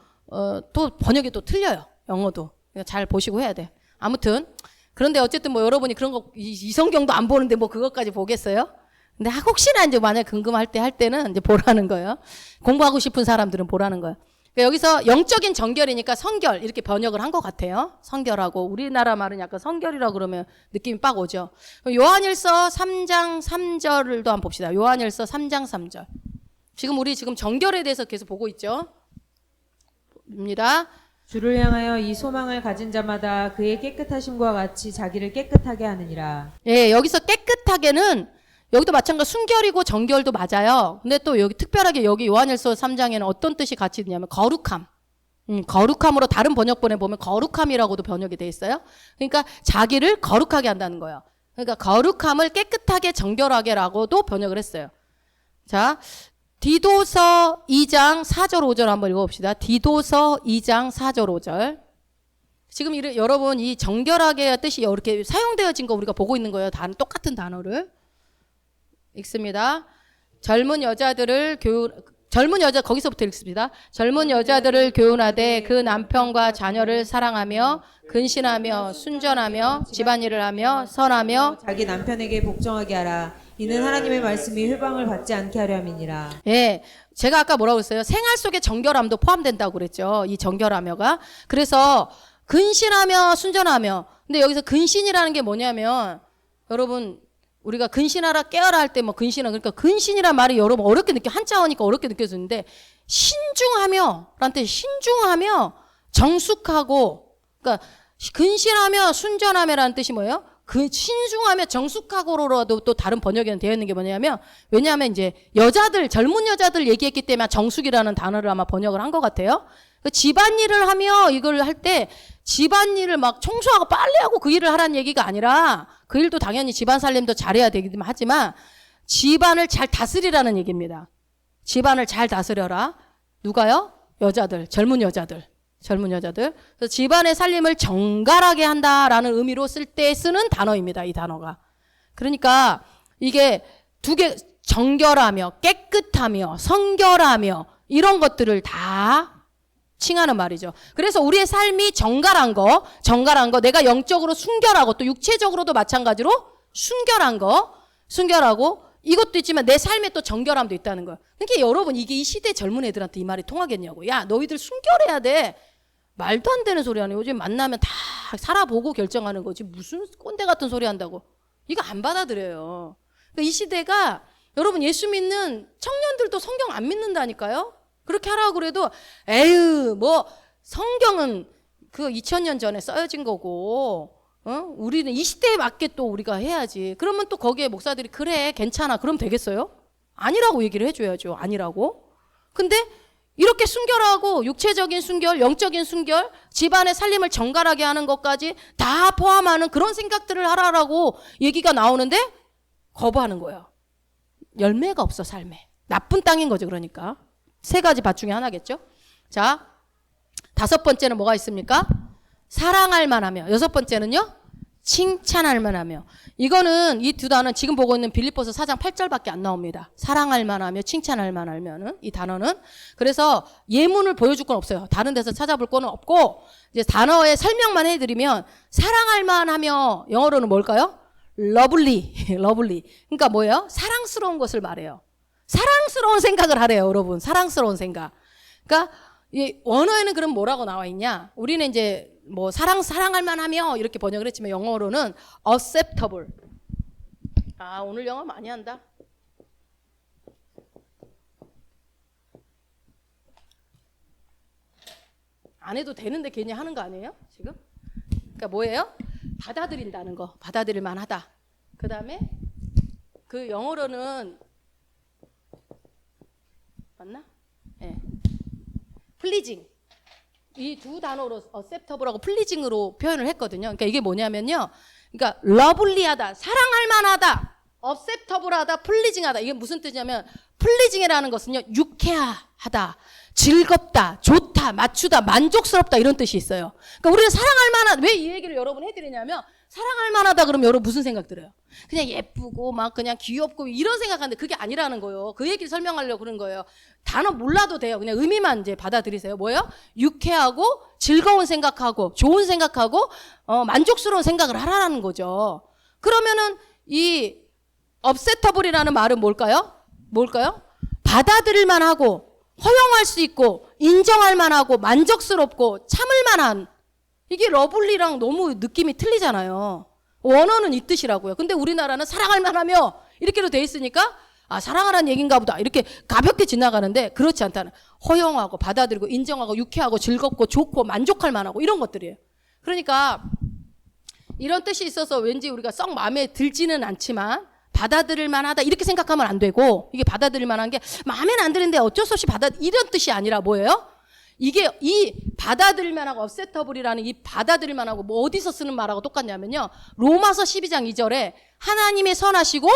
또 번역이 또 틀려요. 영어도. 잘 보시고 해야 돼. 아무튼 그런데 어쨌든 뭐 여러분이 그런 거 이 성경도 안 보는데 뭐 그것까지 보겠어요? 근데 혹시나 이제 만약 궁금할 때 할 때는 이제 보라는 거예요. 공부하고 싶은 사람들은 보라는 거예요. 그러니까 여기서 영적인 정결이니까 성결 이렇게 번역을 한 것 같아요. 성결하고 우리나라 말은 약간 성결이라고 그러면 느낌이 빡 오죠. 요한일서 3장 3절을 또 한번 봅시다. 요한일서 3장 3절. 지금 우리 지금 정결에 대해서 계속 보고 있죠. 입니다. 주를 향하여 이 소망을 가진 자마다 그의 깨끗하심과 같이 자기를 깨끗하게 하느니라. 예, 여기서 깨끗하게는 여기도 마찬가지 순결이고 정결도 맞아요. 근데 또 여기 특별하게 여기 요한일서 3장에는 어떤 뜻이 같이 있냐면 거룩함. 거룩함으로 다른 번역본에 보면 거룩함이라고도 번역이 돼 있어요. 그러니까 자기를 거룩하게 한다는 거예요. 그러니까 거룩함을 깨끗하게 정결하게라고도 번역을 했어요. 자, 디도서 2장 4절 5절 한번 읽어봅시다. 디도서 2장 4절 5절. 지금 여러분 이 정결하게의 뜻이 이렇게 사용되어진 거 우리가 보고 있는 거예요. 똑같은 단어를. 읽습니다. 젊은 여자 거기서부터 읽습니다. 젊은 여자들을 교훈하되 그 남편과 자녀를 사랑하며 근신하며 순전하며 집안일을 하며 선하며 자기 남편에게 복종하게 하라. 이는 하나님의 말씀이 회방을 받지 않게 하려 함이니라. 예, 제가 아까 뭐라고 했어요? 생활 속에 정결함도 포함된다고 그랬죠. 이 정결하며가. 그래서 근신하며 순전하며. 근데 여기서 근신이라는 게 뭐냐면 여러분 우리가 근신하라 깨어라 할 때 뭐 근신하 그러니까 근신이란 말이 여러분 어렵게 한자어니까 어렵게 느껴지는데 신중하며 라는 뜻 신중하며 정숙하고 그러니까 근신하며 순전하며라는 뜻이 뭐예요? 그 신중하며 정숙하고로라도 또 다른 번역에는 되어 있는 게 뭐냐면 왜냐하면 이제 젊은 여자들 얘기했기 때문에 정숙이라는 단어를 아마 번역을 한 것 같아요. 그 집안일을 하며 이걸 할 때 집안일을 막 청소하고 빨래하고 그 일을 하라는 얘기가 아니라 그 일도 당연히 집안 살림도 잘해야 되긴 하지만 집안을 잘 다스리라는 얘기입니다. 집안을 잘 다스려라. 누가요? 여자들, 젊은 여자들. 그래서 집안의 살림을 정갈하게 한다라는 의미로 쓸 때 쓰는 단어입니다. 이 단어가. 그러니까 이게 두 개 정결하며 깨끗하며 성결하며 이런 것들을 다 칭하는 말이죠. 그래서 우리의 삶이 정갈한 거 내가 영적으로 순결하고 또 육체적으로도 마찬가지로 순결하고 이것도 있지만 내 삶에 또 정결함도 있다는 거예요. 그러니까 여러분 이게 이 시대 젊은 애들한테 이 말이 통하겠냐고. 야 너희들 순결해야 돼. 말도 안 되는 소리 하네. 요즘 만나면 다 살아보고 결정하는 거지. 무슨 꼰대 같은 소리 한다고. 이거 안 받아들여요. 그러니까 이 시대가 여러분 예수 믿는 청년들도 성경 안 믿는다니까요. 그렇게 하라고 그래도 에휴 뭐 성경은 그 2000년 전에 써여진 거고 우리는 이 시대에 맞게 또 우리가 해야지. 그러면 또 거기에 목사들이 그래 괜찮아 그럼 되겠어요? 아니라고 얘기를 해줘야죠. 아니라고. 근데 이렇게 순결하고 육체적인 순결, 영적인 순결, 집안의 살림을 정갈하게 하는 것까지 다 포함하는 그런 생각들을 하라라고 얘기가 나오는데 거부하는 거예요. 열매가 없어, 삶에. 나쁜 땅인 거죠, 그러니까. 세 가지 밭 중에 하나겠죠. 자, 5번째는 뭐가 있습니까? 사랑할 만하며. 6번째는요? 칭찬할 만하며. 이거는 이 두 단어는 지금 보고 있는 빌립보서 4장 8절밖에 안 나옵니다. 사랑할 만하며 칭찬할 만하면은 이 단어는. 그래서 예문을 보여줄 건 없어요. 다른 데서 찾아볼 거는 없고 이제 단어의 설명만 해드리면 사랑할 만하며 영어로는 뭘까요? 러블리. 러블리. 그러니까 뭐예요? 사랑스러운 것을 말해요. 사랑스러운 생각을 하래요, 여러분. 사랑스러운 생각. 그러니까 이 원어에는 그럼 뭐라고 나와 있냐? 우리는 이제 뭐 사랑할 만하며 이렇게 번역을 했지만 영어로는 acceptable. 아, 오늘 영어 많이 한다. 안 해도 되는데 괜히 하는 거 아니에요? 지금? 그러니까 뭐예요? 받아들인다는 거. 받아들일 만하다. 그다음에 그 영어로는 맞나? 예. 네. pleasing. 이 두 단어로 acceptable하고 pleasing으로 표현을 했거든요. 그러니까 이게 뭐냐면요. 그러니까 lovely하다, 사랑할 만하다, acceptable하다, pleasing하다. 이게 무슨 뜻이냐면 pleasing이라는 것은요. 유쾌하다, 즐겁다, 좋다, 맞추다, 만족스럽다 이런 뜻이 있어요. 그러니까 우리는 사랑할 만한, 왜 이 얘기를 여러분 해드리냐면 사랑할 만하다 그러면 여러분 무슨 생각 들어요? 그냥 예쁘고 막 그냥 귀엽고 이런 생각하는데 그게 아니라는 거예요. 그 얘기를 설명하려고 그런 거예요. 단어 몰라도 돼요. 그냥 의미만 이제 받아들이세요. 뭐예요? 유쾌하고 즐거운 생각하고 좋은 생각하고 만족스러운 생각을 하라는 거죠. 그러면은 이 upsettable이라는 말은 뭘까요? 받아들일 만하고 허용할 수 있고 인정할 만하고 만족스럽고 참을 만한, 이게 러블리랑 너무 느낌이 틀리잖아요. 원어는 이 뜻이라고요. 근데 우리나라는 사랑할 만하며 이렇게로 돼 있으니까 아, 사랑하라는 얘기인가 보다 이렇게 가볍게 지나가는데 그렇지 않다는, 허용하고 받아들이고 인정하고 유쾌하고 즐겁고 좋고 만족할 만하고 이런 것들이에요. 그러니까 이런 뜻이 있어서 왠지 우리가 썩 마음에 들지는 않지만 받아들일 만하다 이렇게 생각하면 안 되고, 이게 받아들일 만한 게 마음에는 안 드는데 어쩔 수 없이 이런 뜻이 아니라 뭐예요? 이게 이 받아들일 만하고 acceptable이라는 이 받아들일 만하고 뭐 어디서 쓰는 말하고 똑같냐면요. 로마서 12장 2절에 하나님의 선하시고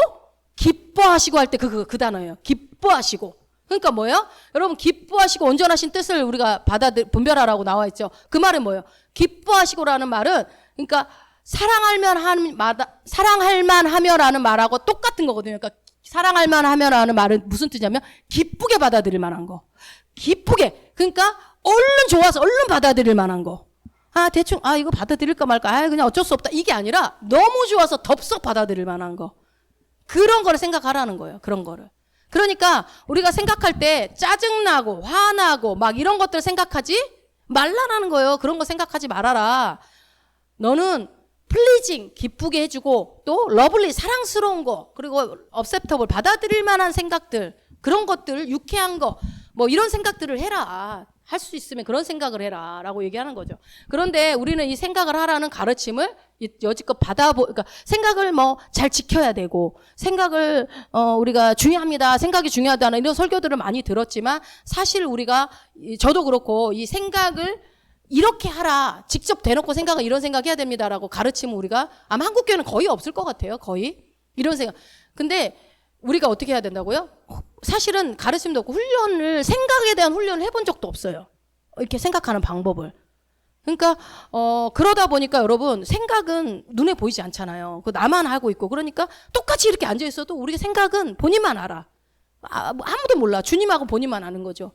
기뻐하시고 할 때 그 단어예요. 기뻐하시고. 그러니까 뭐예요? 여러분 기뻐하시고 온전하신 뜻을 우리가 분별하라고 나와 있죠. 그 말은 뭐예요? 기뻐하시고라는 말은 그러니까 사랑할 만하며라는 말하고 똑같은 거거든요. 그러니까 사랑할 만하며라는 말은 무슨 뜻이냐면 기쁘게 받아들일 만한 거. 기쁘게. 그러니까 얼른 좋아서 얼른 받아들일 만한 거. 아, 대충 이거 받아들일까 말까. 그냥 어쩔 수 없다. 이게 아니라 너무 좋아서 덥석 받아들일 만한 거. 그런 거를 생각하라는 거예요. 그런 거를. 그러니까 우리가 생각할 때 짜증나고 화나고 막 이런 것들 생각하지 말라라는 거예요. 그런 거 생각하지 말아라. 너는 플리징, 기쁘게 해주고 또 러블리, 사랑스러운 거, 그리고 업셉터블, 받아들일 만한 생각들, 그런 것들, 유쾌한 거, 뭐 이런 생각들을 해라. 할 수 있으면 그런 생각을 해라 라고 얘기하는 거죠. 그런데 우리는 이 생각을 하라는 가르침을 여지껏 그러니까 생각을 뭐 잘 지켜야 되고 생각을 우리가 중요합니다, 생각이 중요하다는 이런 설교들을 많이 들었지만 사실 우리가, 저도 그렇고 이 생각을 이렇게 하라, 직접 대놓고 생각을 이런 생각 해야 됩니다라고 가르치면 우리가 아마 한국교회는 거의 없을 것 같아요. 거의 이런 생각. 근데 우리가 어떻게 해야 된다고요? 사실은 가르침도 없고 생각에 대한 훈련을 해본 적도 없어요. 이렇게 생각하는 방법을. 그러니까 그러다 보니까 여러분 생각은 눈에 보이지 않잖아요. 그 나만 하고 있고, 그러니까 똑같이 이렇게 앉아 있어도 우리 생각은 본인만 알아. 아무도 몰라. 주님하고 본인만 아는 거죠.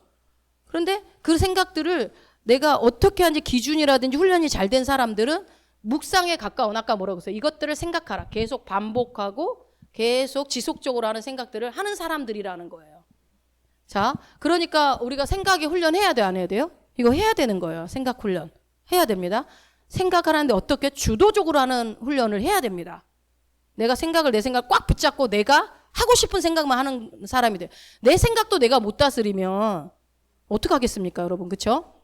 그런데 그 생각들을 내가 어떻게 하는지 기준이라든지 훈련이 잘 된 사람들은 묵상에 가까운, 아까 뭐라고 했어요? 이것들을 생각하라. 계속 반복하고 계속 지속적으로 하는 생각들을 하는 사람들이라는 거예요. 자, 그러니까 우리가 생각에 훈련해야 돼, 안 해야 돼요? 이거 해야 되는 거예요. 생각 훈련. 해야 됩니다. 생각을 하는데 어떻게 주도적으로 하는 훈련을 해야 됩니다. 내가 내 생각을 꽉 붙잡고 내가 하고 싶은 생각만 하는 사람이 돼요. 내 생각도 내가 못 다스리면 어떡하겠습니까, 여러분? 그쵸?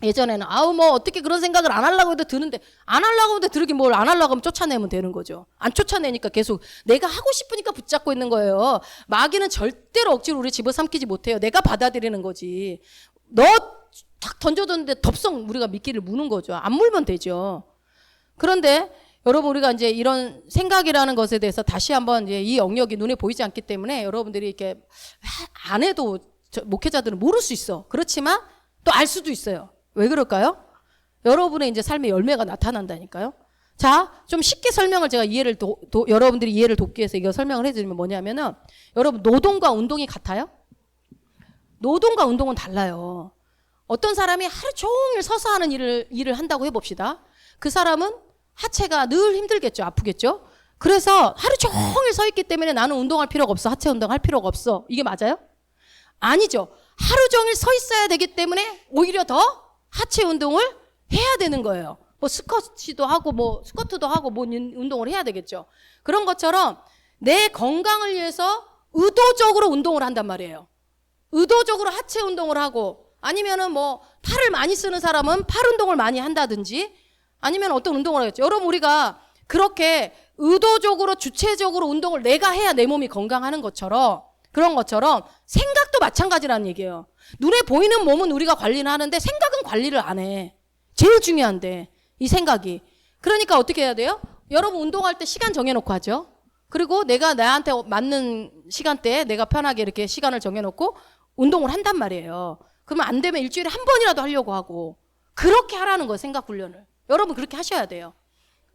예전에는 뭐 어떻게 그런 생각을 안 하려고 해도 드는데, 안 하려고 해도 들으긴 뭘 안 하려고 하면 쫓아내면 되는 거죠. 안 쫓아내니까 계속 내가 하고 싶으니까 붙잡고 있는 거예요. 마귀는 절대로 억지로 우리 집어삼키지 못해요. 내가 받아들이는 거지. 탁 던져줬는데 덥석 우리가 미끼를 무는 거죠. 안 물면 되죠. 그런데 여러분 우리가 이제 이런 생각이라는 것에 대해서 다시 한번 이제 이 영역이 눈에 보이지 않기 때문에 여러분들이 이렇게 안 해도 목회자들은 모를 수 있어. 그렇지만 또 알 수도 있어요. 왜 그럴까요? 여러분의 이제 삶의 열매가 나타난다니까요. 자, 좀 쉽게 설명을 제가 여러분들이 이해를 돕기 위해서 이거 설명을 해드리면 뭐냐면은 여러분 노동과 운동이 같아요? 노동과 운동은 달라요. 어떤 사람이 하루 종일 서서 하는 일을 한다고 해봅시다. 그 사람은 하체가 늘 힘들겠죠. 아프겠죠. 그래서 하루 종일 서 있기 때문에 나는 운동할 필요가 없어. 하체 운동할 필요가 없어. 이게 맞아요? 아니죠. 하루 종일 서 있어야 되기 때문에 오히려 더 하체 운동을 해야 되는 거예요. 뭐 스쿼트도 하고 뭐 스쿼트도 하고 뭐 운동을 해야 되겠죠. 그런 것처럼 내 건강을 위해서 의도적으로 운동을 한단 말이에요. 의도적으로 하체 운동을 하고 아니면은 뭐 팔을 많이 쓰는 사람은 팔 운동을 많이 한다든지 아니면 어떤 운동을 하겠죠. 여러분 우리가 그렇게 의도적으로 주체적으로 운동을 내가 해야 내 몸이 건강하는 것처럼 그런 것처럼 생각도 마찬가지라는 얘기예요. 눈에 보이는 몸은 우리가 관리를 하는데 생각은 관리를 안 해. 제일 중요한데 이 생각이. 그러니까 어떻게 해야 돼요? 여러분 운동할 때 시간 정해놓고 하죠. 그리고 내가 나한테 맞는 시간대에 내가 편하게 이렇게 시간을 정해놓고 운동을 한단 말이에요. 그러면 안 되면 일주일에 한 번이라도 하려고 하고 그렇게 하라는 거예요. 생각 훈련을. 여러분 그렇게 하셔야 돼요.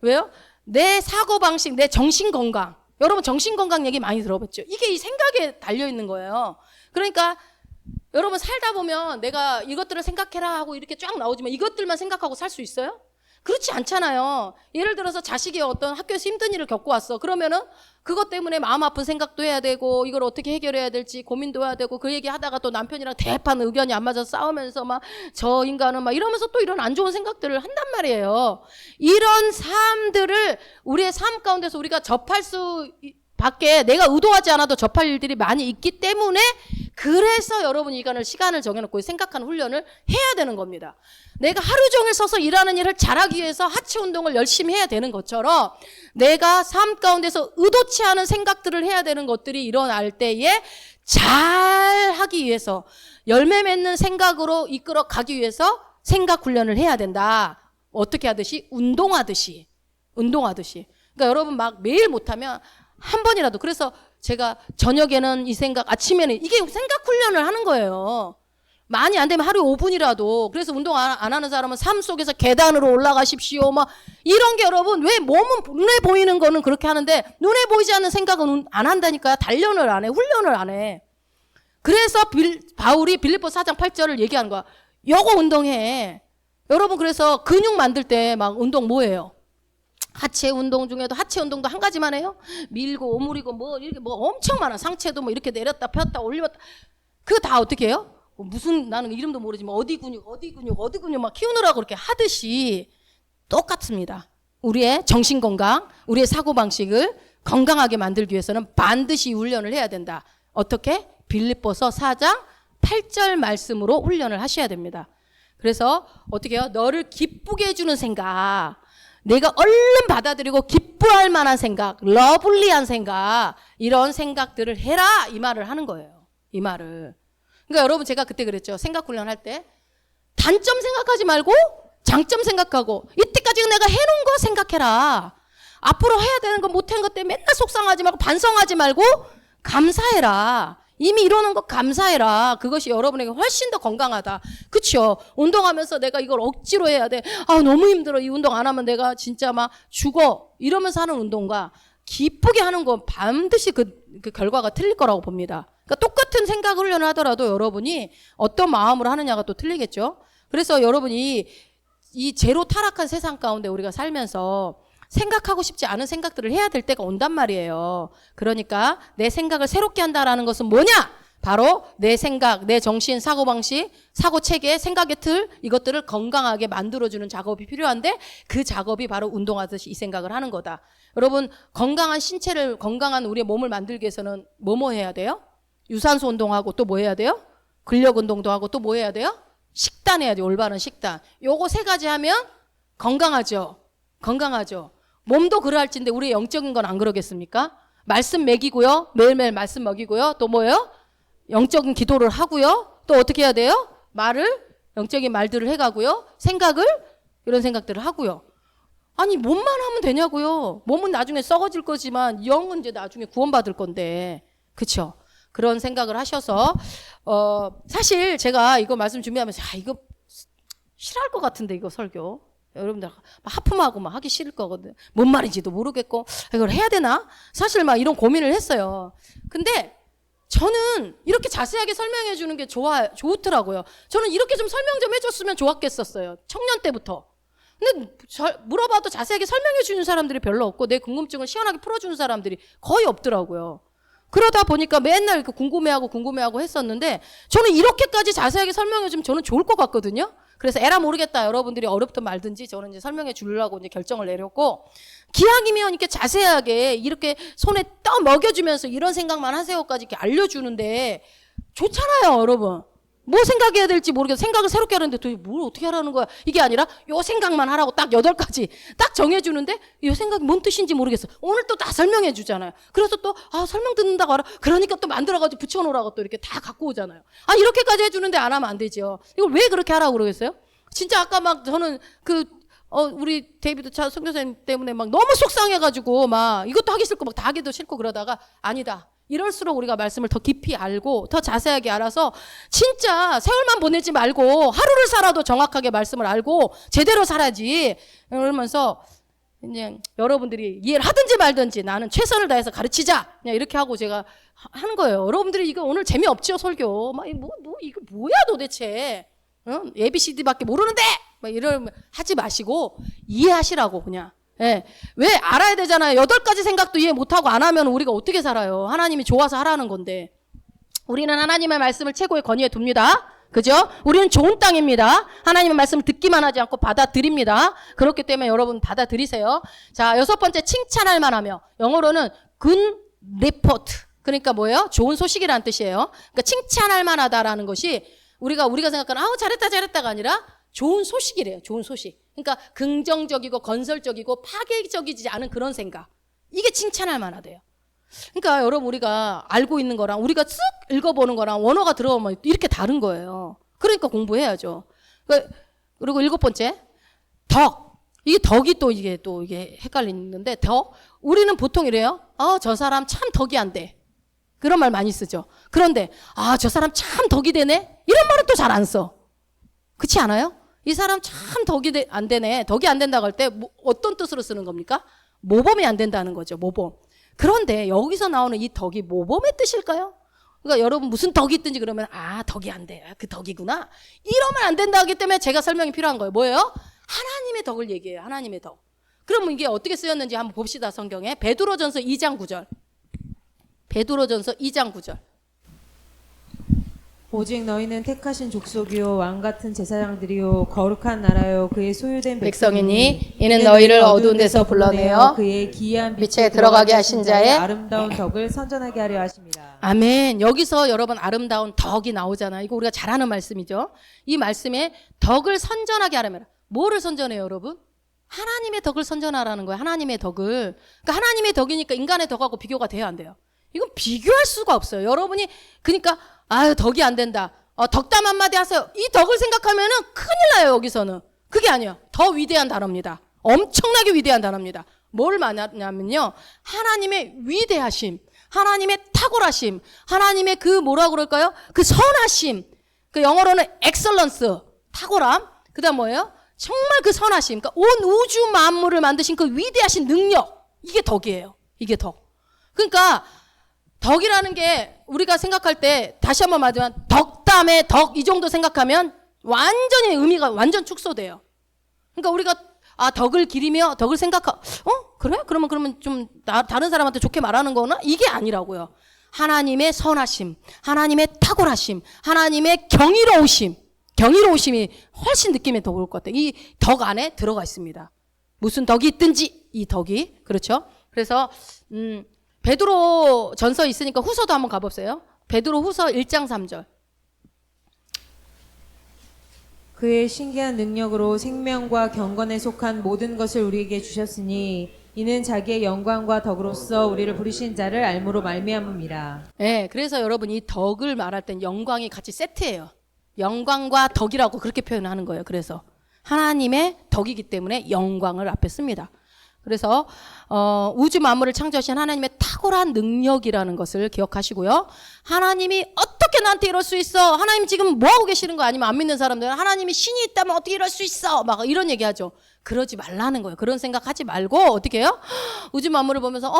왜요? 내 사고방식, 내 정신건강. 여러분 정신건강 얘기 많이 들어봤죠? 이게 이 생각에 달려있는 거예요. 그러니까 여러분 살다 보면 내가 이것들을 생각해라 하고 이렇게 쫙 나오지만 이것들만 생각하고 살 수 있어요? 그렇지 않잖아요. 예를 들어서 자식이 어떤 학교에서 힘든 일을 겪고 왔어. 그러면은 그것 때문에 마음 아픈 생각도 해야 되고 이걸 어떻게 해결해야 될지 고민도 해야 되고 그 얘기 하다가 또 남편이랑 대판 의견이 안 맞아서 싸우면서 막 저 인간은 막 이러면서 또 이런 안 좋은 생각들을 한단 말이에요. 이런 삶들을 우리의 삶 가운데서 우리가 접할 수 밖에 내가 의도하지 않아도 접할 일들이 많이 있기 때문에 그래서 여러분 시간을 정해놓고 생각하는 훈련을 해야 되는 겁니다. 내가 하루 종일 서서 일하는 일을 잘하기 위해서 하체 운동을 열심히 해야 되는 것처럼 내가 삶 가운데서 의도치 않은 생각들을 해야 되는 것들이 일어날 때에 잘 하기 위해서 열매 맺는 생각으로 이끌어 가기 위해서 생각 훈련을 해야 된다. 어떻게 하듯이? 운동하듯이. 그러니까 여러분 막 매일 못하면 한 번이라도. 그래서 제가 저녁에는 이 생각, 아침에는 이게 생각 훈련을 하는 거예요. 많이 안 되면 하루에 5분이라도. 그래서 운동 안 하는 사람은 삶 속에서 계단으로 올라가십시오. 막 이런 게 여러분 왜 몸은 눈에 보이는 거는 그렇게 하는데 눈에 보이지 않는 생각은 안 한다니까요. 단련을 안 해. 훈련을 안 해. 그래서 바울이 빌립보 4장 8절을 얘기하는 거야. 요거 운동해. 여러분 그래서 근육 만들 때 막 운동 뭐예요? 하체 운동 중에도 하체 운동도 한 가지만 해요? 밀고 오므리고 뭐 이렇게 뭐 엄청 많아. 상체도 뭐 이렇게 내렸다 폈다 올렸다. 그거 다 어떻게 해요? 무슨 나는 이름도 모르지만 어디 근육 막 키우느라고 그렇게 하듯이 똑같습니다. 우리의 정신 건강, 우리의 사고 방식을 건강하게 만들기 위해서는 반드시 훈련을 해야 된다. 어떻게? 빌립보서 4장 8절 말씀으로 훈련을 하셔야 됩니다. 그래서 어떻게 해요? 너를 기쁘게 해주는 생각, 내가 얼른 받아들이고 기뻐할 만한 생각, 러블리한 생각, 이런 생각들을 해라 이 말을 하는 거예요. 이 말을. 그러니까 여러분 제가 그때 그랬죠. 생각 훈련할 때 단점 생각하지 말고 장점 생각하고 이때까지 내가 해놓은 거 생각해라. 앞으로 해야 되는 거 못한 것 때문에 맨날 속상하지 말고 반성하지 말고 감사해라. 이미 이러는 거 감사해라. 그것이 여러분에게 훨씬 더 건강하다. 그쵸? 운동하면서 내가 이걸 억지로 해야 돼. 아, 너무 힘들어. 이 운동 안 하면 내가 진짜 막 죽어. 이러면서 하는 운동과 기쁘게 하는 건 반드시 그 결과가 틀릴 거라고 봅니다. 그러니까 똑같은 생각 훈련을 하더라도 여러분이 어떤 마음으로 하느냐가 또 틀리겠죠? 그래서 여러분이 이 제로 타락한 세상 가운데 우리가 살면서 생각하고 싶지 않은 생각들을 해야 될 때가 온단 말이에요. 그러니까 내 생각을 새롭게 한다라는 것은 뭐냐? 바로 내 생각, 내 정신, 사고방식, 사고체계, 생각의 틀, 이것들을 건강하게 만들어주는 작업이 필요한데 그 작업이 바로 운동하듯이 이 생각을 하는 거다. 여러분 건강한 신체를, 건강한 우리의 몸을 만들기 위해서는 뭐 해야 돼요? 유산소 운동하고 또 뭐 해야 돼요? 근력 운동도 하고 또 뭐 해야 돼요? 식단 해야 돼요. 올바른 식단. 요거 세 가지 하면 건강하죠. 몸도 그러할진데 우리의 영적인 건 안 그러겠습니까? 말씀 먹이고요. 매일매일 말씀 먹이고요. 또 뭐예요? 영적인 기도를 하고요. 또 어떻게 해야 돼요? 말을 영적인 말들을 해가고요. 생각을 이런 생각들을 하고요. 아니 몸만 하면 되냐고요. 몸은 나중에 썩어질 거지만 영은 이제 나중에 구원받을 건데 그쵸? 그런 생각을 하셔서 사실 제가 이거 말씀 준비하면서 이거 싫어할 것 같은데 이거 설교 여러분들 막 하품하고 막 하기 싫을 거거든. 뭔 말인지도 모르겠고 이걸 해야 되나? 사실 막 이런 고민을 했어요. 근데 저는 이렇게 자세하게 설명해 주는 게 좋더라고요. 저는 이렇게 좀 설명 좀 해줬으면 좋았겠었어요. 청년 때부터. 근데 물어봐도 자세하게 설명해 주는 사람들이 별로 없고 내 궁금증을 시원하게 풀어주는 사람들이 거의 없더라고요. 그러다 보니까 맨날 이렇게 궁금해하고 했었는데 저는 이렇게까지 자세하게 설명해 주면 저는 좋을 것 같거든요. 그래서 에라 모르겠다. 여러분들이 어렵든 말든지 저는 이제 설명해 주려고 이제 결정을 내렸고 기왕이면 이렇게 자세하게 이렇게 손에 떠 먹여주면서 이런 생각만 하세요까지 이렇게 알려주는데 좋잖아요, 여러분. 뭐 생각해야 될지 모르겠어. 생각을 새롭게 하는데 도대체 뭘 어떻게 하라는 거야. 이게 아니라 요 생각만 하라고 딱 8가지 딱 정해주는데 요 생각이 뭔 뜻인지 모르겠어. 오늘 또 다 설명해 주잖아요. 그래서 또 설명 듣는다고 알아. 그러니까 또 만들어가지고 붙여놓으라고 또 이렇게 다 갖고 오잖아요. 이렇게까지 해주는데 안 하면 안 되죠. 이걸 왜 그렇게 하라고 그러겠어요? 진짜 아까 막 저는 우리 데이비드 차 선교사님 때문에 막 너무 속상해가지고 막 이것도 하기 싫고 막 다 하기도 싫고 그러다가 아니다. 이럴수록 우리가 말씀을 더 깊이 알고 더 자세하게 알아서 진짜 세월만 보내지 말고 하루를 살아도 정확하게 말씀을 알고 제대로 살아야지. 그러면서 이제 여러분들이 이해를 하든지 말든지 나는 최선을 다해서 가르치자. 그냥 이렇게 하고 제가 하는 거예요. 여러분들이 이거 오늘 재미없지요, 설교. 막 이거 뭐야 도대체. ABCD밖에 모르는데 막 이러면 하지 마시고 이해하시라고 그냥. 예. 왜 알아야 되잖아요. 8가지 생각도 이해 못하고 안 하면 우리가 어떻게 살아요. 하나님이 좋아서 하라는 건데. 우리는 하나님의 말씀을 최고의 권위에 둡니다. 그죠? 우리는 좋은 땅입니다. 하나님의 말씀을 듣기만 하지 않고 받아들입니다. 그렇기 때문에 여러분 받아들이세요. 자, 6번째 칭찬할 만하며 영어로는 good report. 그러니까 뭐예요? 좋은 소식이라는 뜻이에요. 그러니까 칭찬할 만하다라는 것이 우리가 생각하는 잘했다가 아니라 좋은 소식이래요. 좋은 소식. 그러니까 긍정적이고 건설적이고 파괴적이지 않은 그런 생각. 이게 칭찬할 만하대요. 그러니까 여러분 우리가 알고 있는 거랑 우리가 쓱 읽어보는 거랑 원어가 들어오면 이렇게 다른 거예요. 그러니까 공부해야죠. 그리고 7번째 덕. 이게 덕이 이게 헷갈리는데 덕. 우리는 보통 이래요. 저 사람 참 덕이 안 돼. 그런 말 많이 쓰죠. 그런데 저 사람 참 덕이 되네. 이런 말은 또 잘 안 써. 그렇지 않아요? 이 사람 참 덕이 안 되네. 덕이 안 된다고 할 때 어떤 뜻으로 쓰는 겁니까? 모범이 안 된다는 거죠. 모범. 그런데 여기서 나오는 이 덕이 모범의 뜻일까요? 그러니까 여러분 무슨 덕이 있든지 그러면 덕이 안 돼. 그 덕이구나. 이러면 안 된다기 때문에 제가 설명이 필요한 거예요. 뭐예요? 하나님의 덕을 얘기해요. 하나님의 덕. 그러면 이게 어떻게 쓰였는지 한번 봅시다. 성경에. 베드로전서 2장 9절. 베드로전서 2장 9절. 오직 너희는 택하신 족속이요 왕같은 제사장들이요 거룩한 나라요 그의 소유된 백성이니 이는 너희를 어두운 데서 불러내어 그의 기이한 빛에 들어가게 하신 자의 아름다운 덕을 선전하게 하려 하심이라. 아멘. 여기서 여러분 아름다운 덕이 나오잖아요. 이거 우리가 잘 아는 말씀이죠. 이 말씀에 덕을 선전하게 하려면 뭐를 선전해요, 여러분? 하나님의 덕을 선전하라는 거예요. 하나님의 덕을. 그러니까 하나님의 덕이니까 인간의 덕하고 비교가 돼야 안 돼요. 이건 비교할 수가 없어요. 여러분이 그러니까 덕이 안 된다. 덕담 한마디 하세요. 이 덕을 생각하면은 큰일 나요, 여기서는. 그게 아니에요. 더 위대한 단어입니다. 엄청나게 위대한 단어입니다. 뭘 말하냐면요. 하나님의 위대하심, 하나님의 탁월하심, 하나님의 그 뭐라 그럴까요? 그 선하심. 그 영어로는 excellence, 탁월함. 그다음 뭐예요? 정말 그 선하심. 그러니까 온 우주 만물을 만드신 그 위대하신 능력. 이게 덕이에요. 이게 덕. 그러니까 덕이라는 게 우리가 생각할 때 다시 한번 말하지만 덕담의 덕 이 정도 생각하면 완전히 의미가 완전 축소돼요. 그러니까 우리가 덕을 기리며 덕을 그래? 그러면 좀 다른 사람한테 좋게 말하는 거나 이게 아니라고요. 하나님의 선하심, 하나님의 탁월하심, 하나님의 경이로우심이 훨씬 느낌이 더 올 것 같아요. 이 덕 안에 들어가 있습니다. 무슨 덕이 있든지 이 덕이 그렇죠. 그래서 베드로 전서 있으니까 후서도 한번 가봅시다. 베드로 후서 1장 3절. 그의 신기한 능력으로 생명과 경건에 속한 모든 것을 우리에게 주셨으니 이는 자기의 영광과 덕으로서 우리를 부르신 자를 알므로 말미암음이라. 네, 그래서 여러분 이 덕을 말할 땐 영광이 같이 세트예요. 영광과 덕이라고 그렇게 표현하는 거예요. 그래서 하나님의 덕이기 때문에 영광을 앞에 씁니다. 그래서 우주 만물을 창조하신 하나님의 탁월한 능력이라는 것을 기억하시고요. 하나님이 어떻게 나한테 이럴 수 있어? 하나님 지금 뭐 하고 계시는 거? 아니면 안 믿는 사람들은 하나님이 신이 있다면 어떻게 이럴 수 있어? 막 이런 얘기하죠. 그러지 말라는 거예요. 그런 생각하지 말고 어떻게 해요? 우주 만물을 보면서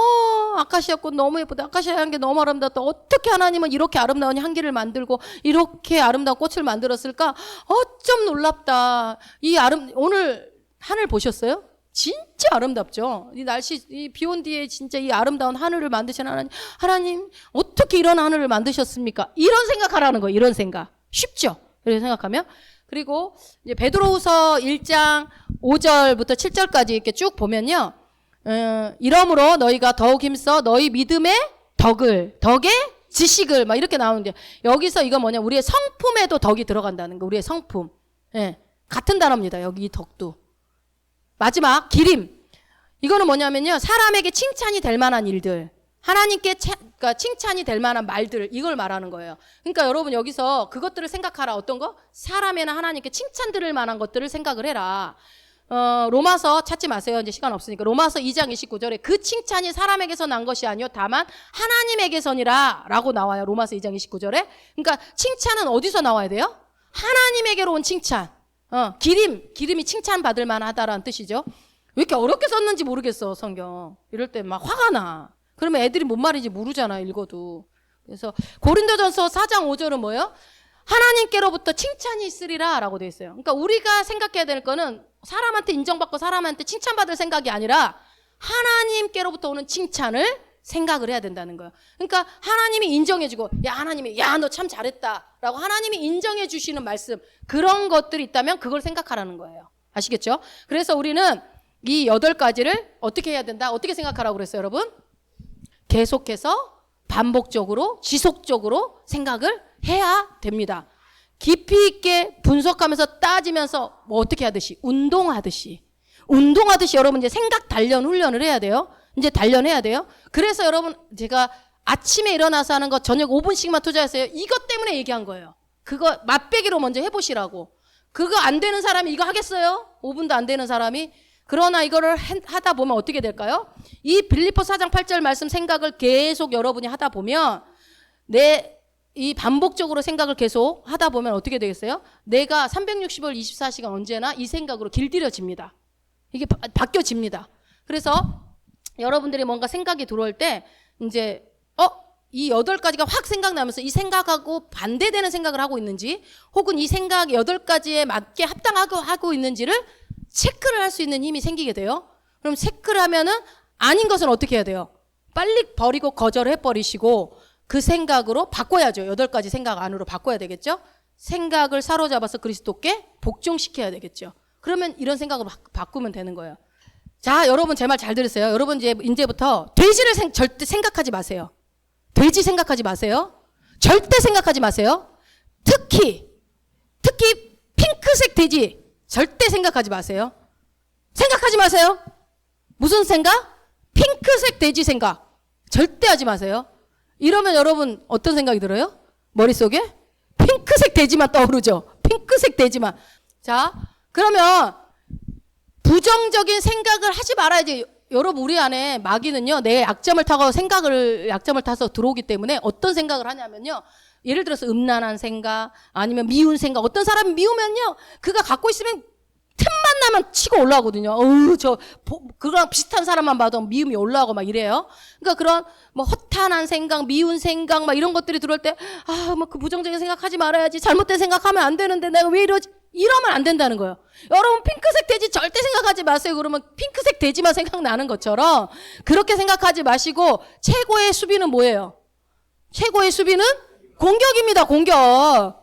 아카시아 꽃 너무 예쁘다. 아카시아 향기 너무 아름답다. 어떻게 하나님은 이렇게 아름다운 향기를 만들고 이렇게 아름다운 꽃을 만들었을까? 어쩜 놀랍다. 오늘 하늘 보셨어요? 진짜 아름답죠. 이 날씨, 이 비 온 뒤에 진짜 이 아름다운 하늘을 만드신 하나님 어떻게 이런 하늘을 만드셨습니까? 이런 생각하라는 거예요. 이런 생각. 쉽죠? 이렇게 생각하면. 그리고 이제 베드로후서 1장 5절부터 7절까지 이렇게 쭉 보면요. 이러므로 너희가 더욱 힘써 너희 믿음의 덕의 지식을 막 이렇게 나오는데 여기서 이거 뭐냐? 우리의 성품에도 덕이 들어간다는 거. 우리의 성품. 예. 같은 단어입니다. 여기 이 덕도. 마지막 기림. 이거는 뭐냐면요. 사람에게 칭찬이 될 만한 일들. 하나님께 그러니까 칭찬이 될 만한 말들. 이걸 말하는 거예요. 그러니까 여러분 여기서 그것들을 생각하라. 어떤 거? 사람이나 하나님께 칭찬 들을 만한 것들을 생각을 해라. 로마서 찾지 마세요. 이제 시간 없으니까. 로마서 2장 29절에 그 칭찬이 사람에게서 난 것이 아니요 다만 하나님에게서니라 라고 나와요. 로마서 2장 29절에. 그러니까 칭찬은 어디서 나와야 돼요? 하나님에게로 온 칭찬. 기림이 칭찬받을 만하다라는 뜻이죠. 왜 이렇게 어렵게 썼는지 모르겠어, 성경. 이럴 때 막 화가 나. 그러면 애들이 뭔 말인지 모르잖아, 읽어도. 그래서 고린도전서 4장 5절은 뭐예요? 하나님께로부터 칭찬이 있으리라 라고 되어 있어요. 그러니까 우리가 생각해야 될 거는 사람한테 인정받고 사람한테 칭찬받을 생각이 아니라 하나님께로부터 오는 칭찬을 생각을 해야 된다는 거예요. 그러니까 하나님이 인정해주고 하나님이 너 참 잘했다 라고 하나님이 인정해 주시는 말씀 그런 것들이 있다면 그걸 생각하라는 거예요. 아시겠죠? 그래서 우리는 이 8가지를 어떻게 해야 된다? 어떻게 생각하라고 그랬어요, 여러분? 계속해서 반복적으로 지속적으로 생각을 해야 됩니다. 깊이 있게 분석하면서 따지면서 뭐 어떻게 하듯이 운동하듯이 여러분 이제 생각 단련 훈련을 해야 돼요. 이제 단련해야 돼요. 그래서 여러분 제가 아침에 일어나서 하는 거 저녁 5분씩만 투자했어요. 이것 때문에 얘기한 거예요. 그거 맛배기로 먼저 해보시라고. 그거 안 되는 사람이 이거 하겠어요? 5분도 안 되는 사람이. 그러나 이거를 하다 보면 어떻게 될까요? 이 빌립보 4장 8절 말씀 생각을 계속 여러분이 하다 보면 이 반복적으로 생각을 계속 하다 보면 어떻게 되겠어요? 내가 365일 24시간 언제나 이 생각으로 길들여집니다. 이게 바뀌어집니다. 그래서 여러분들이 뭔가 생각이 들어올 때 이제 이 8가지가 확 생각나면서 이 생각하고 반대되는 생각을 하고 있는지 혹은 이 생각 8가지에 맞게 합당하고 하고 있는지를 체크를 할 수 있는 힘이 생기게 돼요. 그럼 체크를 하면은 아닌 것은 어떻게 해야 돼요? 빨리 버리고 거절해 버리시고 그 생각으로 바꿔야죠. 8가지 생각 안으로 바꿔야 되겠죠? 생각을 사로잡아서 그리스도께 복종시켜야 되겠죠. 그러면 이런 생각을 바꾸면 되는 거예요. 자, 여러분 제 말 잘 들으세요. 여러분 이제부터 돼지를 절대 생각하지 마세요. 돼지 생각하지 마세요. 절대 생각하지 마세요. 특히 핑크색 돼지 절대 생각하지 마세요. 생각하지 마세요. 무슨 생각? 핑크색 돼지 생각. 절대 하지 마세요. 이러면 여러분 어떤 생각이 들어요? 머릿속에? 핑크색 돼지만 떠오르죠. 핑크색 돼지만. 자, 그러면 부정적인 생각을 하지 말아야지. 여러분 우리 안에 마귀는요. 내 약점을 타서 들어오기 때문에 어떤 생각을 하냐면요. 예를 들어서 음란한 생각 아니면 미운 생각. 어떤 사람이 미우면요. 그가 갖고 있으면 틈만 나면 치고 올라오거든요. 그거랑 비슷한 사람만 봐도 미움이 올라오고 막 이래요. 그러니까 그런 뭐 허탄한 생각, 미운 생각 막 이런 것들이 들어올 때 뭐 그 부정적인 생각하지 말아야지. 잘못된 생각하면 안 되는데 내가 왜 이러지? 이러면 안 된다는 거예요. 여러분 핑크색 돼지 절대 생각하지 마세요. 그러면 핑크색 돼지만 생각나는 것처럼 그렇게 생각하지 마시고 최고의 수비는 뭐예요? 최고의 수비는 공격입니다.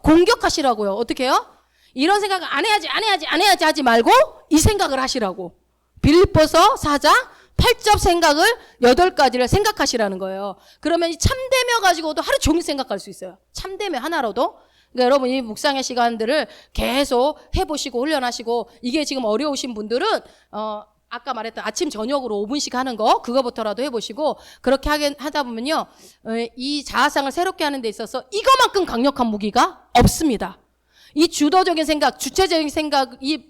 공격하시라고요. 어떻게 해요? 이런 생각을 안 해야지 하지 말고 이 생각을 하시라고. 빌립보서 4장 8접 생각을 8가지를 생각하시라는 거예요. 그러면 이 참되며 가지고도 하루 종일 생각할 수 있어요. 참되며 하나로도. 그러니까 여러분 이 묵상의 시간들을 계속 해보시고 훈련하시고 이게 지금 어려우신 분들은 아까 말했던 아침 저녁으로 5분씩 하는 거 그거부터라도 해보시고 그렇게 하다 보면요. 이 자아상을 새롭게 하는 데 있어서 이거만큼 강력한 무기가 없습니다. 이 주도적인 생각, 주체적인 생각, 이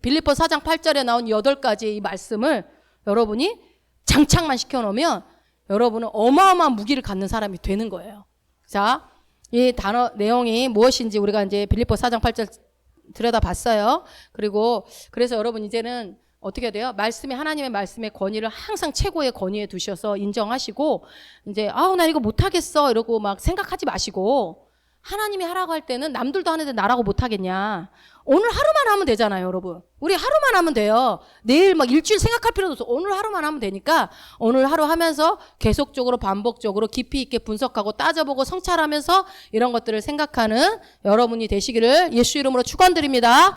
빌립보 4장 8절에 나온 8가지의 이 말씀을 여러분이 장착만 시켜놓으면 여러분은 어마어마한 무기를 갖는 사람이 되는 거예요. 자, 이 단어 내용이 무엇인지 우리가 이제 빌립보 4장 8절 들여다봤어요. 그리고 그래서 여러분 이제는 어떻게 돼요? 하나님의 말씀의 권위를 항상 최고의 권위에 두셔서 인정하시고 이제 나 이거 못하겠어 이러고 막 생각하지 마시고 하나님이 하라고 할 때는 남들도 하는데 나라고 못하겠냐. 오늘 하루만 하면 되잖아요, 여러분. 우리 하루만 하면 돼요. 내일 막 일주일 생각할 필요도 없어. 오늘 하루만 하면 되니까 오늘 하루 하면서 계속적으로 반복적으로 깊이 있게 분석하고 따져보고 성찰하면서 이런 것들을 생각하는 여러분이 되시기를 예수 이름으로 축원드립니다.